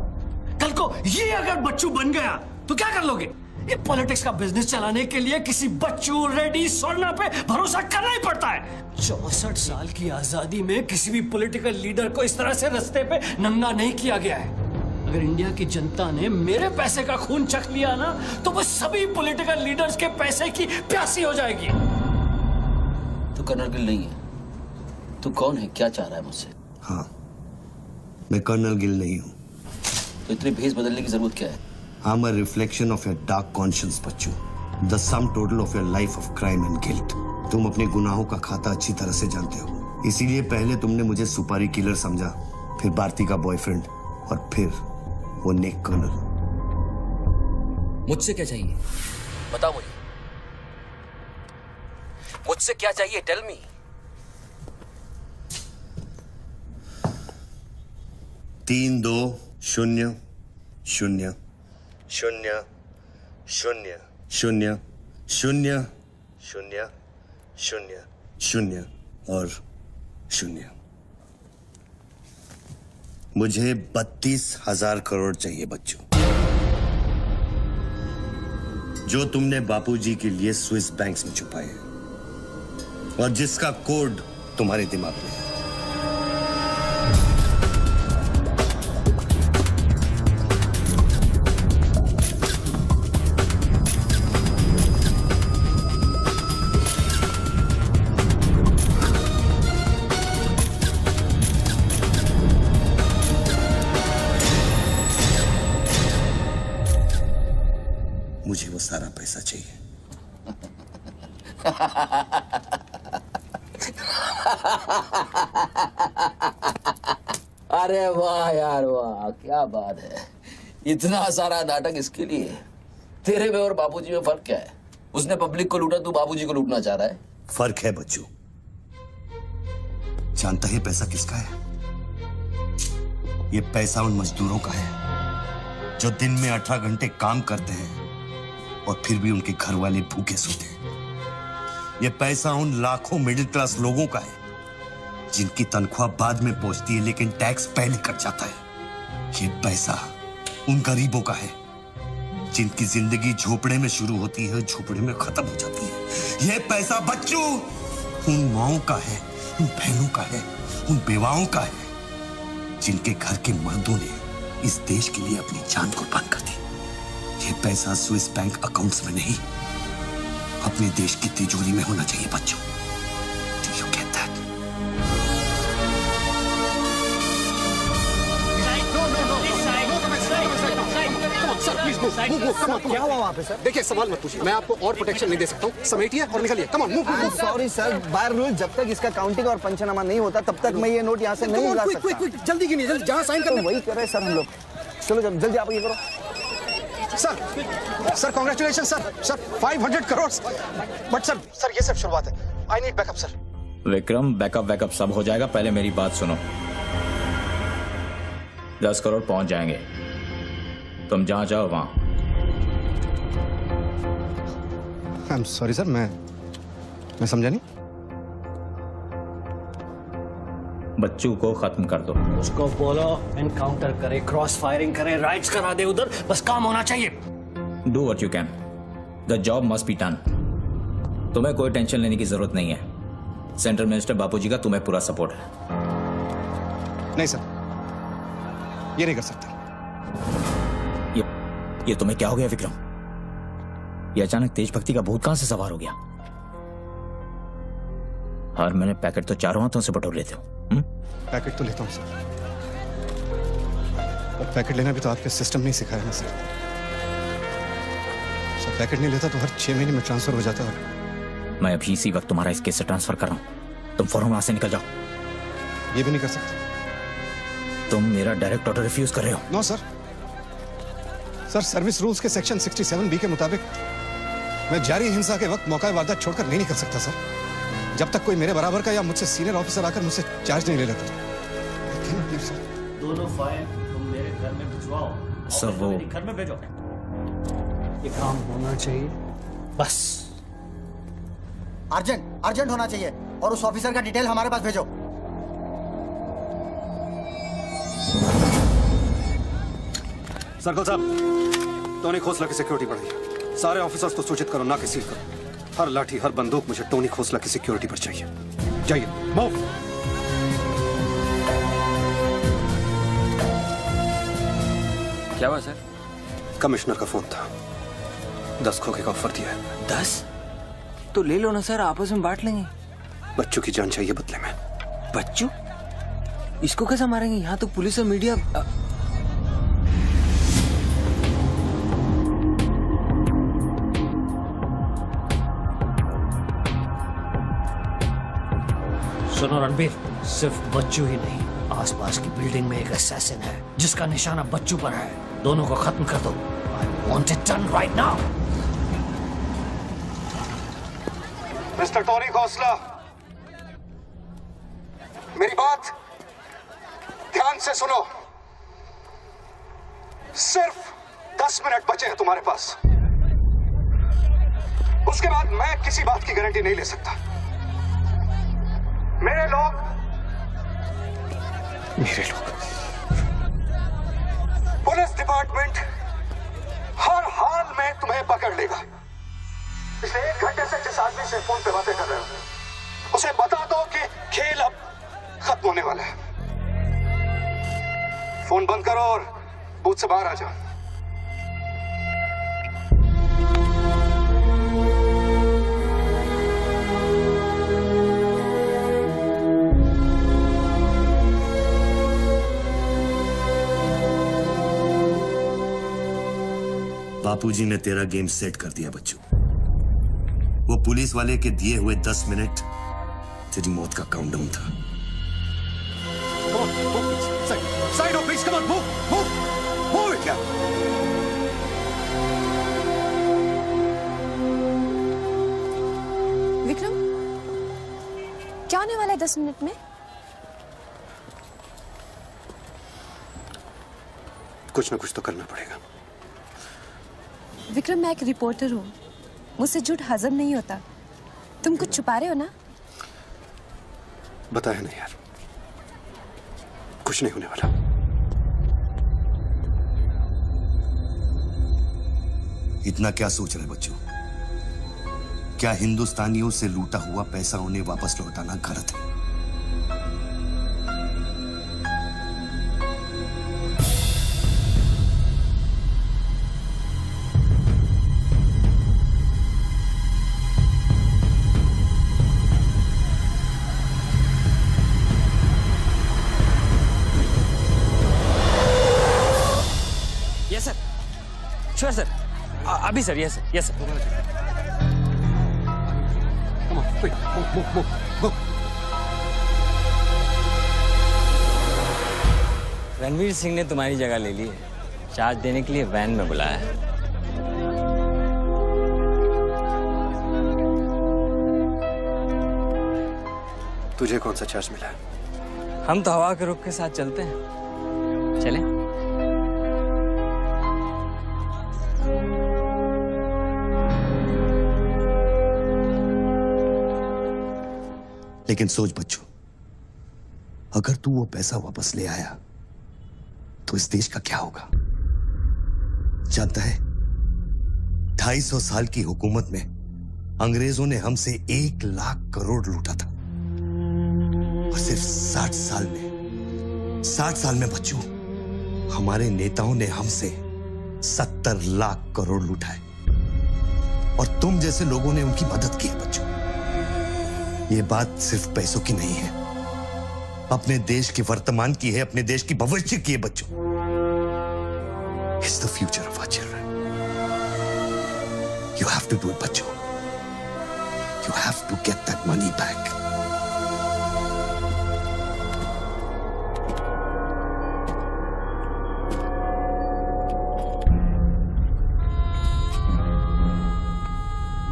कल को ये अगर बच्चू बन गया तो क्या कर लोगे? ये पॉलिटिक्स का बिजनेस चलाने के लिए किसी बच्चू रेडी स्वर्णा पे भरोसा करना ही पड़ता है। 64 साल की आजादी में किसी भी पॉलिटिकल लीडर को इस तरह से रास्ते पे नंगा नहीं किया गया है। अगर इंडिया की जनता ने मेरे पैसे का खून चख लिया ना तो वो सभी पॉलिटिकल लीडर्स के पैसे की प्यासी हो जाएगी। तू कर्नल गिल नहीं है। तू कौन है, क्या चाह रहा है मुझसे? हाँ, मैं कर्नल गिल नहीं हूँ। तो इतनी भेस बदलने की जरूरत क्या है? I'm a reflection of your dark conscience, Bachchu. The sum total of your life of crime and guilt। तुम अपने गुनाहों का खाता अच्छी तरह से जानते हो, इसीलिए पहले तुमने मुझे सुपारी किलर समझा, फिर भारती का बॉयफ्रेंड और फिर वो नेक कर्नल। मुझसे क्या चाहिए बताओ मुझे, मुझसे क्या चाहिए? Tell me. 3 2 0 0 0 0 0 0 0 0 0 और 0। मुझे 32,000 करोड़ चाहिए बच्चों, जो तुमने बापूजी के लिए स्विस बैंक्स में छुपाए हैं और जिसका कोड तुम्हारे दिमाग में है। मुझे वो सारा पैसा चाहिए। अरे वाह यार वाह, क्या बात है। इतना सारा नाटक इसके लिए? तेरे में और बापूजी में फर्क क्या है? उसने पब्लिक को लूटा, तू बापूजी को लूटना चाह रहा है। फर्क है बच्चू। जानता है पैसा किसका है? ये पैसा उन मजदूरों का है जो दिन में 18 घंटे काम करते हैं और फिर भी उनके घर वाले भूखे सोते हैं। ये पैसा उन लाखों मिडिल क्लास लोगों का है जिनकी तनख्वाह बाद में पहुंचती है लेकिन टैक्स पहले कट जाता है। ये पैसा उन गरीबों का है जिनकी जिंदगी झोपड़े में शुरू होती है, झोपड़े में खत्म हो जाती है। ये पैसा बच्चों उन माओं का है, उन बहनों का है, उन बेवाओं का है जिनके घर के मर्दों ने इस देश के लिए अपनी जान कुर्बान कर दी। ये पैसा स्विस बैंक अकाउंट्स में नहीं, अपने देश की तिजोरी में होना चाहिए बच्चों। Do you get that? क्या हुआ वहाँ पे सर? देखिए सवाल मत पूछिए, मैं आपको और प्रोटेक्शन नहीं दे सकता हूँ। समेटिए और निकलिए। कम on move. Sorry sir, by rule जब तक इसका काउंटिंग और पंचनामा नहीं होता तब तक मैं ये नोट यहाँ से नहीं ला सकता। क्विक जल्दी गिनिए, जल्दी जहाँ साइन करना वही कर रहे हैं सर हम लोग। चलो जल्दी आप ये करो। Sir congratulation sir 500 crore. But sir ये सब शुरुआत है। I need backup sir. Vikram, backup सब हो जाएगा, पहले मेरी बात सुनो। 10 करोड़ पहुंच जाएंगे, तुम जहां जाओ वहां। आई एम सॉरी सर, मैं समझा नहीं। बच्चू को खत्म कर दो। उसको बोलो एनकाउंटर करे, क्रॉस फायरिंग करे, राइड्स करा दे उधर, बस काम होना चाहिए। Do what you can, the job must be done. तुम्हें कोई टेंशन लेने की जरूरत नहीं है। सेंट्रल मिनिस्टर बापूजी का तुम्हें पूरा सपोर्ट है। नहीं सर, ये नहीं कर सकता। ये तुम्हें क्या हो गया विक्रम? ये अचानक देशभक्ति का भूत कहां से सवार हो गया? हर महीने पैकेट तो चारों हाथों से बटोर लेते हो। पैकेट तो लेता हूँ सर, पर पैकेट लेना भी तो आपके सिस्टम नहीं सिखाया ना सर। पैकेट नहीं लेता तो हर 6 महीने में ट्रांसफर हो जाता है। मैं अभी इसी वक्त तुम्हारा इस केस से ट्रांसफर कर रहा हूं। तुम फौरन वहां से निकल जाओ। ये भी नहीं कर सकते। तुम मेरा डायरेक्ट ऑर्डर रिफ्यूज कर रहे हो। नो सर, सर्विस रूल्स के सेक्शन 67B के मुताबिक मैं जारी हिंसा के वक्त मौका वारदात छोड़कर नहीं निकल सकता सर, जब तक कोई मेरे बराबर का या मुझसे सीनियर ऑफिसर आकर मुझसे चार्ज नहीं ले लेता। दोनों फाइल तुम मेरे घर में भिजवाओ। सर वो घर में भेजो। ये काम होना चाहिए बस। अर्जेंट होना चाहिए और उस ऑफिसर का डिटेल हमारे पास भेजो। सर्कल साहब, टोनी खोसला की सिक्योरिटी बढ़ाइए। सारे ऑफिसर्स को सूचित करो, ना कि सील करो। हर लाठी, हर बंदूक मुझे टोनी खोसला की सिक्योरिटी पर चाहिए। जाइए, मूव। क्या हुआ सर? कमिश्नर का फोन था, 10 खोखे का ऑफर दिया है। 10? तो ले लो ना सर, आपस में बांट लेंगे। बच्चों की जान चाहिए बदले में। बच्चू? इसको कैसे मारेंगे? यहाँ तो पुलिस और मीडिया। सुनो रणबीर, सिर्फ बच्चू ही नहीं, आसपास की बिल्डिंग में एक असैसिन है जिसका निशाना बच्चू पर है। दोनों को खत्म कर दो। I want it done right now. Mister Tony Khosla, मेरी बात ध्यान से सुनो। सिर्फ 10 मिनट बचे हैं तुम्हारे पास। उसके बाद मैं किसी बात की गारंटी नहीं ले सकता। मेरे लोग पुलिस डिपार्टमेंट हर हाल में तुम्हें पकड़ लेगा। पिछले 1 घंटे से जिस आदमी से फोन पे बातें कर रहे हो उसे बता दो कि खेल अब खत्म होने वाला है। फोन बंद करो और बूथ से बाहर आ जाओ। बापूजी ने तेरा गेम सेट कर दिया बच्चू। वो पुलिस वाले के दिए हुए 10 मिनट तेरी मौत का काउंटडाउन था। Side of please, come on, move it, yeah. Vikram, क्या होने वाला है 10 मिनट में? कुछ ना कुछ तो करना पड़ेगा। विक्रम, मैं एक रिपोर्टर हूँ, मुझसे झूठ हजम नहीं होता। तुम कुछ छुपा रहे हो ना? बताया नहीं यार, कुछ नहीं होने वाला। इतना क्या सोच रहे बच्चों? क्या हिंदुस्तानियों से लूटा हुआ पैसा उन्हें वापस लौटाना गलत है? यस सर, श्योर सर, अभी sir. Yes sir, yes sir. Ranveer Singh ने तुम्हारी जगह ले ली है, चार्ज देने के लिए वैन में बुलाया है। तुझे कौन सा चार्ज मिला है? हम तो हवा के रुख के साथ चलते हैं। चले? लेकिन सोच बच्चों, अगर तू वो पैसा वापस ले आया तो इस देश का क्या होगा? जानता है, 250 साल की हुकूमत में अंग्रेजों ने हमसे 1 लाख करोड़ लूटा था और सिर्फ 60 साल में बच्चों, हमारे नेताओं ने हमसे 70 लाख करोड़ लूटा है और तुम जैसे लोगों ने उनकी मदद की है बच्चों। ये बात सिर्फ पैसों की नहीं है, अपने देश के वर्तमान की है, अपने देश की भविष्य की है बच्चों। It's the future of our children. You have to do it बच्चों। You have to get that money back.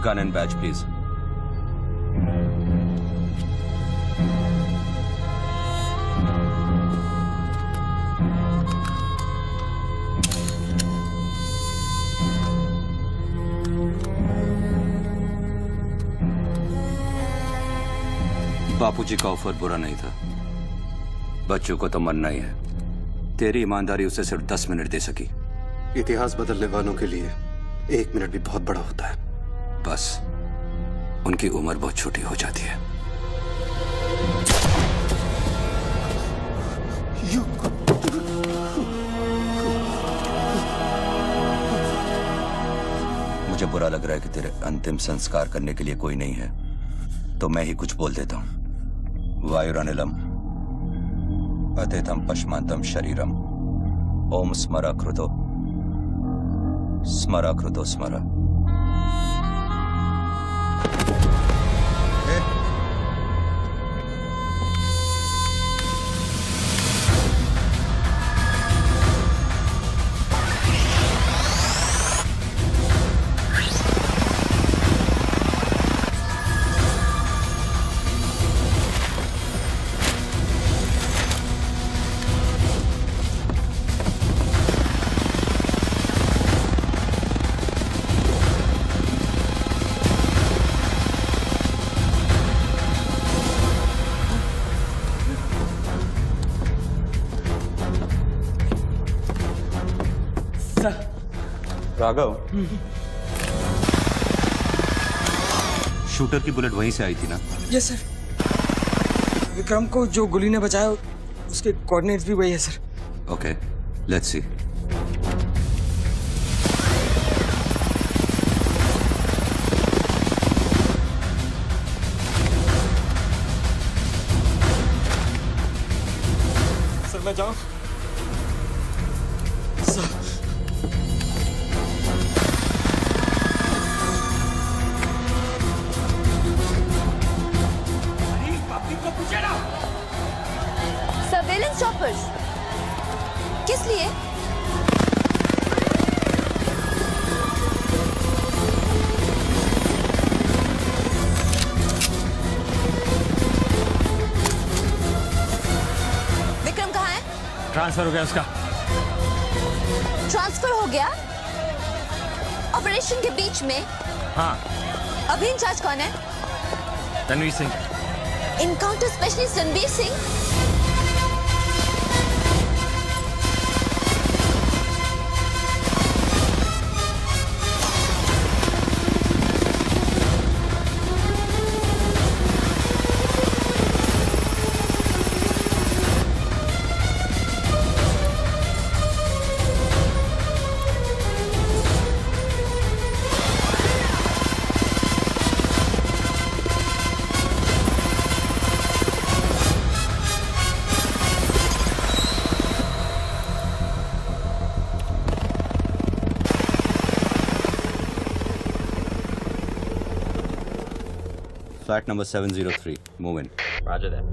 Gun and badge, please. बापूजी का ऑफर बुरा नहीं था, बच्चों को तो मरना ही है। तेरी ईमानदारी उसे सिर्फ 10 मिनट दे सकी। इतिहास बदलने वालों के लिए 1 मिनट भी बहुत बड़ा होता है। बस उनकी उम्र बहुत छोटी हो जाती है। बुरा लग रहा है कि तेरे अंतिम संस्कार करने के लिए कोई नहीं है, तो मैं ही कुछ बोल देता हूं। वायुरानिलम अतिथम पश्मांतम शरीरम ओम स्मरा कृतो स्मरा कृतो स्मरा। राघव, शूटर की बुलेट वहीं से आई थी ना? Yes sir. विक्रम को जो गोली ने बचाया उसके कोऑर्डिनेट्स भी वही है sir. Okay, let's see. Sir मैं जाऊं? सर्वेलेंस चॉपर्स किस लिए? विक्रम कहाँ है? ट्रांसफर हो गया उसका। ट्रांसफर हो गया? ऑपरेशन के बीच में? हाँ। अभी इंचार्ज कौन है? Ranveer Singh. Encounter specialist Ranveer Singh? Flat number 703. Move in. Roger that.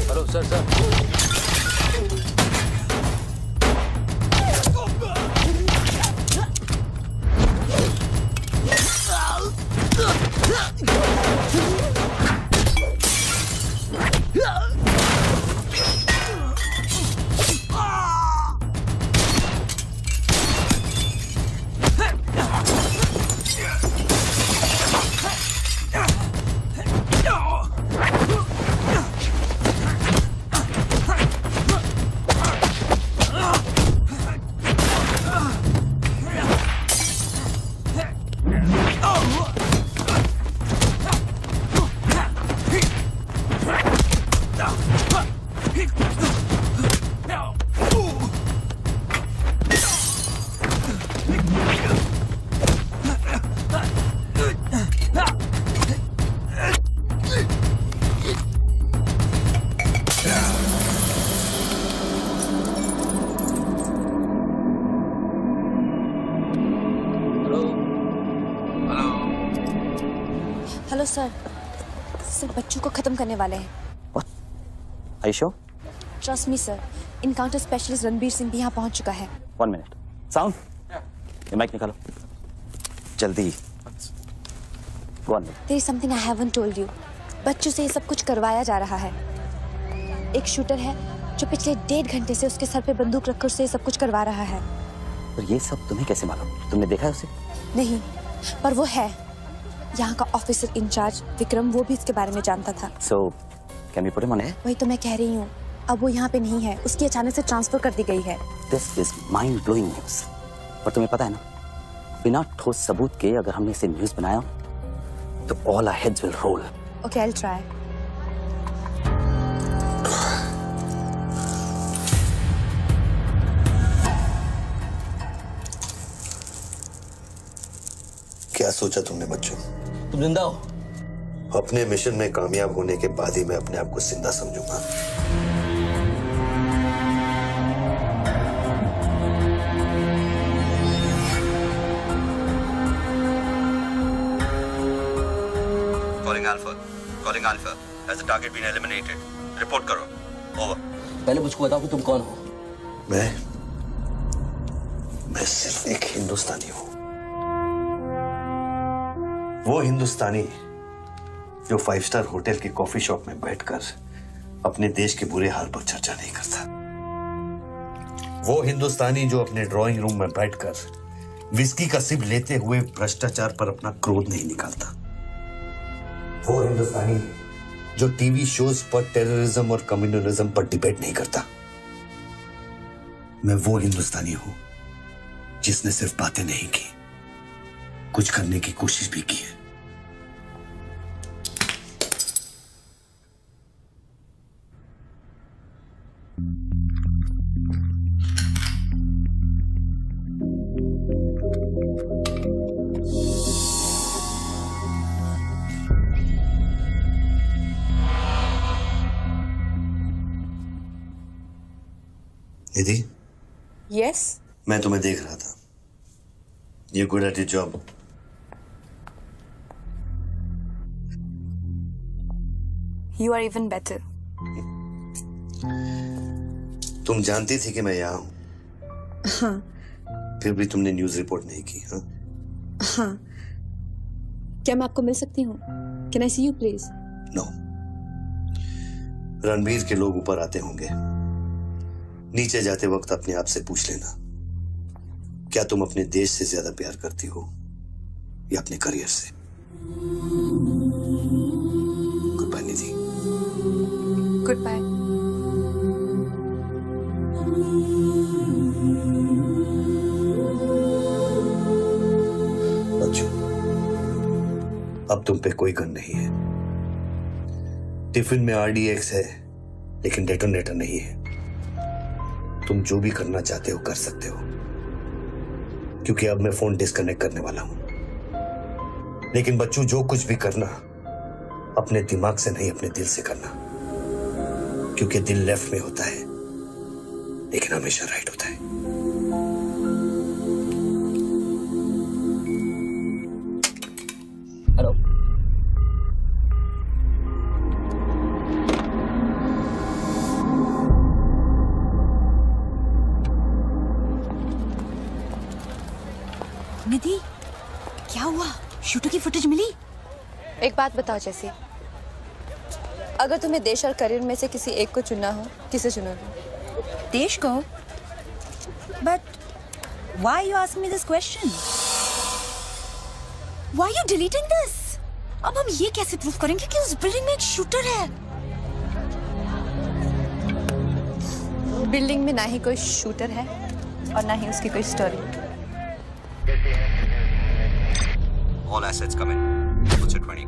Hello sir sir. Hello sir. Sir बच्चों को खत्म करने वाले हैं। Are you sure? Trust me sir. Encounter specialist Ranbir Singh भी यहाँ पहुँच चुका है। 1 minute. Sound? ये माइक निकालो जल्दी। Go on. There is something I haven't told you. बच्चों से ये सब कुछ करवाया जा रहा है। एक शूटर है जो पिछले 1.5 घंटे से उसके सर पे बंदूक रखकर उससे ये सब कुछ करवा रहा है। पर ये सब तुम्हें कैसे मालूम? तुमने देखा है उसे? नहीं, पर वो है। यहाँ का ऑफिसर इंचार्ज विक्रम, वो भी इसके बारे में जानता था। So, can we put him on air? वही तो मैं कह रही हूँ, अब वो यहाँ पे नहीं है, उसकी अचानक से ट्रांसफर कर दी गई है। This is mind-blowing news. और तुम्हें पता है ना, बिना ठोस सबूत के अगर हमने इसे न्यूज बनाया तो all our heads will roll. Okay, I'll try. क्या सोचा तुमने बच्चों? तुम जिंदा हो? अपने मिशन में कामयाब होने के बाद ही मैं अपने आप को जिंदा समझूंगा। Calling Alpha. Has the target been eliminated? Report करो. Over. पहले मुझको बताओ कि तुम कौन हो? मैं सिर्फ एक हिंदुस्तानी हूं। वो हिंदुस्तानी जो 5 स्टार होटल की कॉफी शॉप में बैठकर अपने देश के बुरे हाल पर चर्चा नहीं करता। वो हिंदुस्तानी जो अपने ड्राइंग रूम में बैठकर विस्की का सिप लेते हुए भ्रष्टाचार पर अपना क्रोध नहीं निकालता। वो हिंदुस्तानी जो टीवी शोज पर टेररिज्म और कम्युनलिज्म पर डिबेट नहीं करता। मैं वो हिंदुस्तानी हूं जिसने सिर्फ बातें नहीं की, कुछ करने की कोशिश भी की है। निधि, Yes. मैं तुम्हें देख रहा था। You're good at your job. You are even better. तुम जानती थी कि मैं यहाँ हूं, हाँ फिर भी तुमने न्यूज रिपोर्ट नहीं की। हाँ? हाँ, क्या मैं आपको मिल सकती हूँ? Can I see you please? No. Ranbir के लोग ऊपर आते होंगे, नीचे जाते वक्त अपने आप से पूछ लेना, क्या तुम अपने देश से ज्यादा प्यार करती हो या अपने करियर से? Goodbye Nidhi. Goodbye. बच्चों, अब तुम पे कोई गन नहीं है। टिफिन में RDX है, लेकिन डेटोनेटर नहीं है। तुम जो भी करना चाहते हो कर सकते हो, क्योंकि अब मैं फोन डिस्कनेक्ट करने वाला हूं। लेकिन बच्चों, जो कुछ भी करना अपने दिमाग से नहीं, अपने दिल से करना, क्योंकि दिल लेफ्ट में होता है लेकिन हमेशा राइट होता है। हेलो। निधि, क्या हुआ? शूटर की फुटेज मिली? एक बात बताओ जैसी, अगर तुम्हें देश और करियर में से किसी एक को चुनना हो, किसे चुनोगे? देश को? But why you ask me this question? Why you deleting this? अब हम ये कैसे प्रूफ करेंगे कि उस बिल्डिंग में एक शूटर है? बिल्डिंग में ना ही कोई शूटर है और ना ही उसकी कोई story. All assets come in. What's your 20?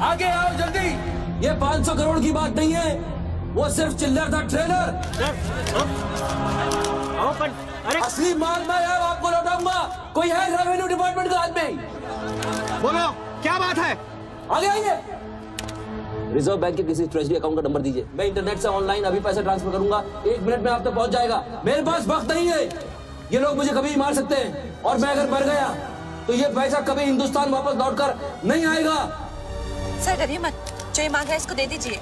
आगे आओ जल्दी। ये 500 करोड़ की बात नहीं है, वो सिर्फ चिल्लर था, ट्रेलर। असली माल मैं आपको लौटाऊंगा। कोई है रेवेन्यू डिपार्टमेंट का आदमी? बोलो क्या बात है? आगे आइए। रिजर्व बैंक के किसी ट्रेजरी अकाउंट का नंबर दीजिए, मैं इंटरनेट से ऑनलाइन अभी पैसा ट्रांसफर करूंगा, 1 मिनट में आप तक पहुंच जाएगा। मेरे पास वक्त नहीं है, ये लोग मुझे कभी भी मार सकते हैं, और मैं अगर मर गया तो ये पैसा कभी हिंदुस्तान वापस लौटकर नहीं आएगा। सर डरिए मत, जो ये मांग रहा है इसको दे दीजिए।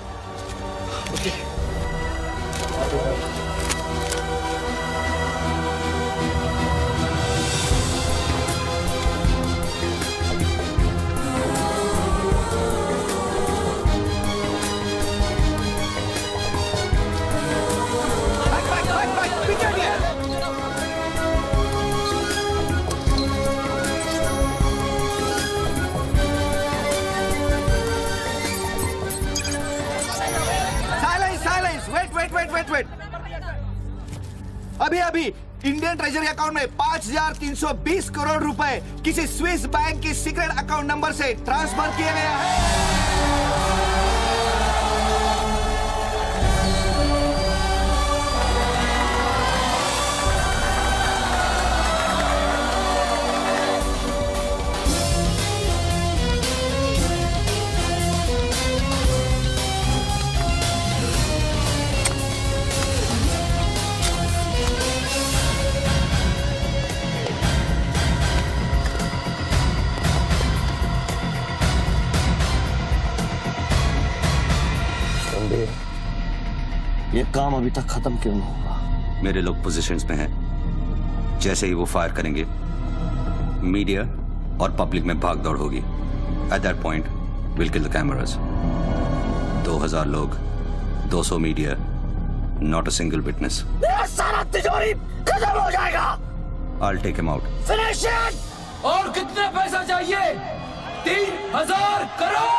वेट। अभी इंडियन ट्रेजरी अकाउंट में 5,320 करोड़ रुपए किसी स्विस बैंक की सीक्रेट अकाउंट नंबर से ट्रांसफर किए गए हैं। ये काम अभी तक खत्म क्यों नहीं हुआ? मेरे लोग पोजीशंस में हैं। जैसे ही वो फायर करेंगे, मीडिया और पब्लिक में भाग दौड़ होगी। At that point will kill the cameras. 2000 लोग, 200 media, not a single witness. मेरा सारा तिजोरी खत्म हो जाएगा। I'll take him out. Finish it. और कितने पैसा चाहिए? 3000 crore.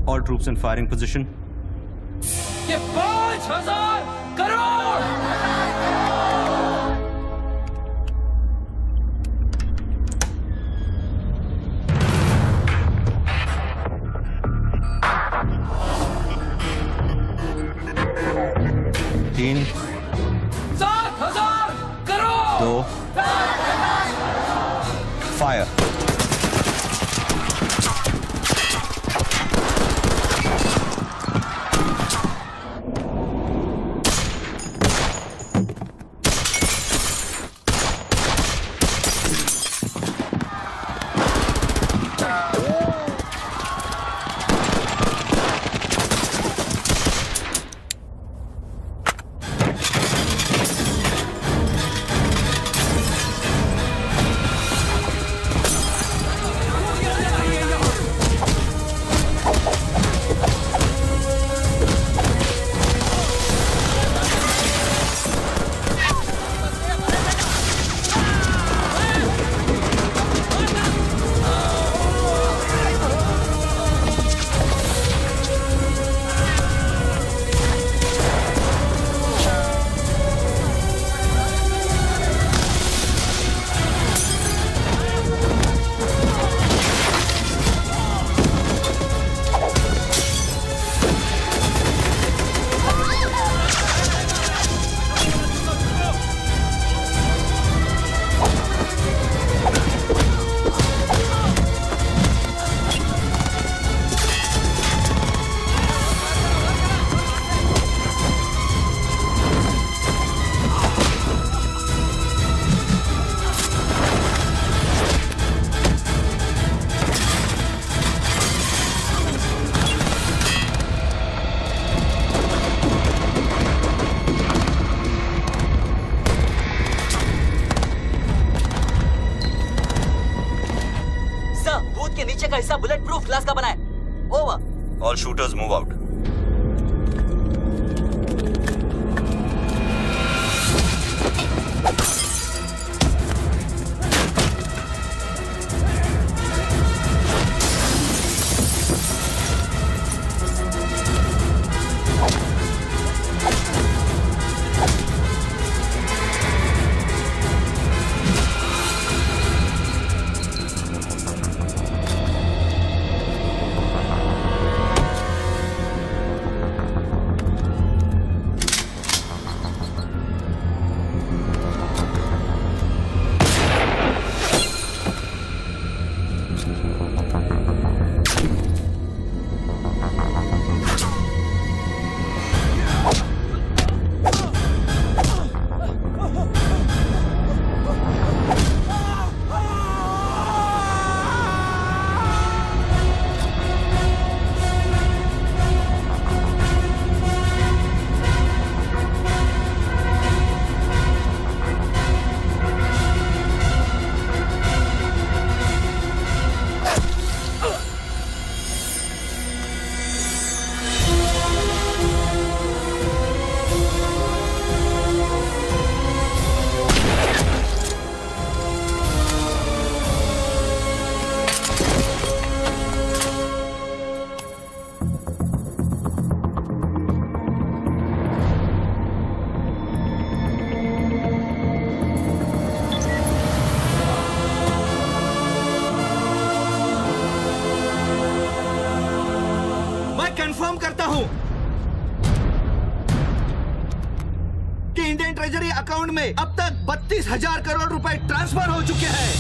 All troops in firing position. ये 5000 करोड़। तीन, 7000 करोड़। 2, फायर। हिस्सा बुलेट प्रूफ ग्लास का बना है। Over. All shooters move out. Indian treasury account में अब तक 32,000 करोड़ रुपए ट्रांसफर हो चुके हैं।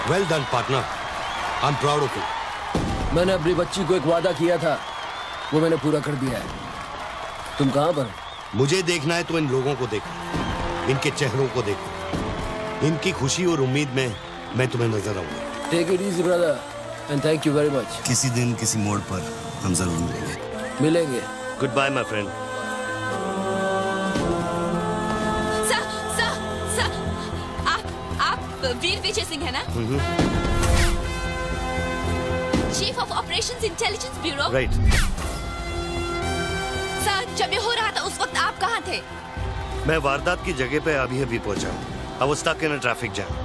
Well done, partner. I'm proud of you. मैंने अपनी बच्ची को एक वादा किया था, वो मैंने पूरा कर दिया है। तुम कहाँ पर? मुझे देखना है तो इन लोगों को देखो, इनके चेहरों को देखो, इनकी खुशी और उम्मीद में मैं तुम्हें नजर आऊंगा। Take it easy, brother, and thank you very much. किसी दिन किसी मोड़ पर हम जरूर मिलेंगे। Goodbye, my friend. वीर विजय सिंह है ना? Chief of operations intelligence bureau. Right. Sir, जब ये हो रहा था उस वक्त आप कहाँ थे? मैं वारदात की जगह पे अभी पहुंचा। I was stuck in a traffic jam.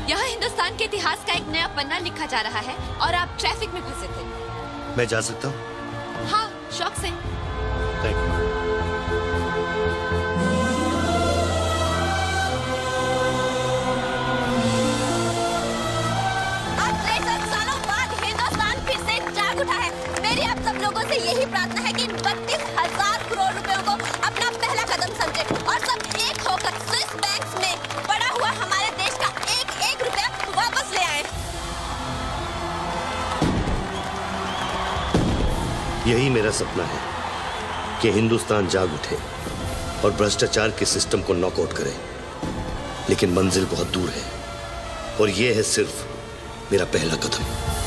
यहाँ हिंदुस्तान के इतिहास का एक नया पन्ना लिखा जा रहा है और आप ट्रैफिक में फंसे थे। मैं जा सकता हूँ? हाँ, शौक से। Thank you. यही प्रार्थना है कि 32,000 करोड़ रुपयों को अपना पहला कदम समझे और सब एक होकर स्विस बैंक्स में पड़ा हुआ हमारे देश का एक रुपया वापस ले आए। यही मेरा सपना है कि हिंदुस्तान जाग उठे और भ्रष्टाचार के सिस्टम को नॉकआउट करे, लेकिन मंजिल बहुत दूर है और यह है सिर्फ मेरा पहला कदम।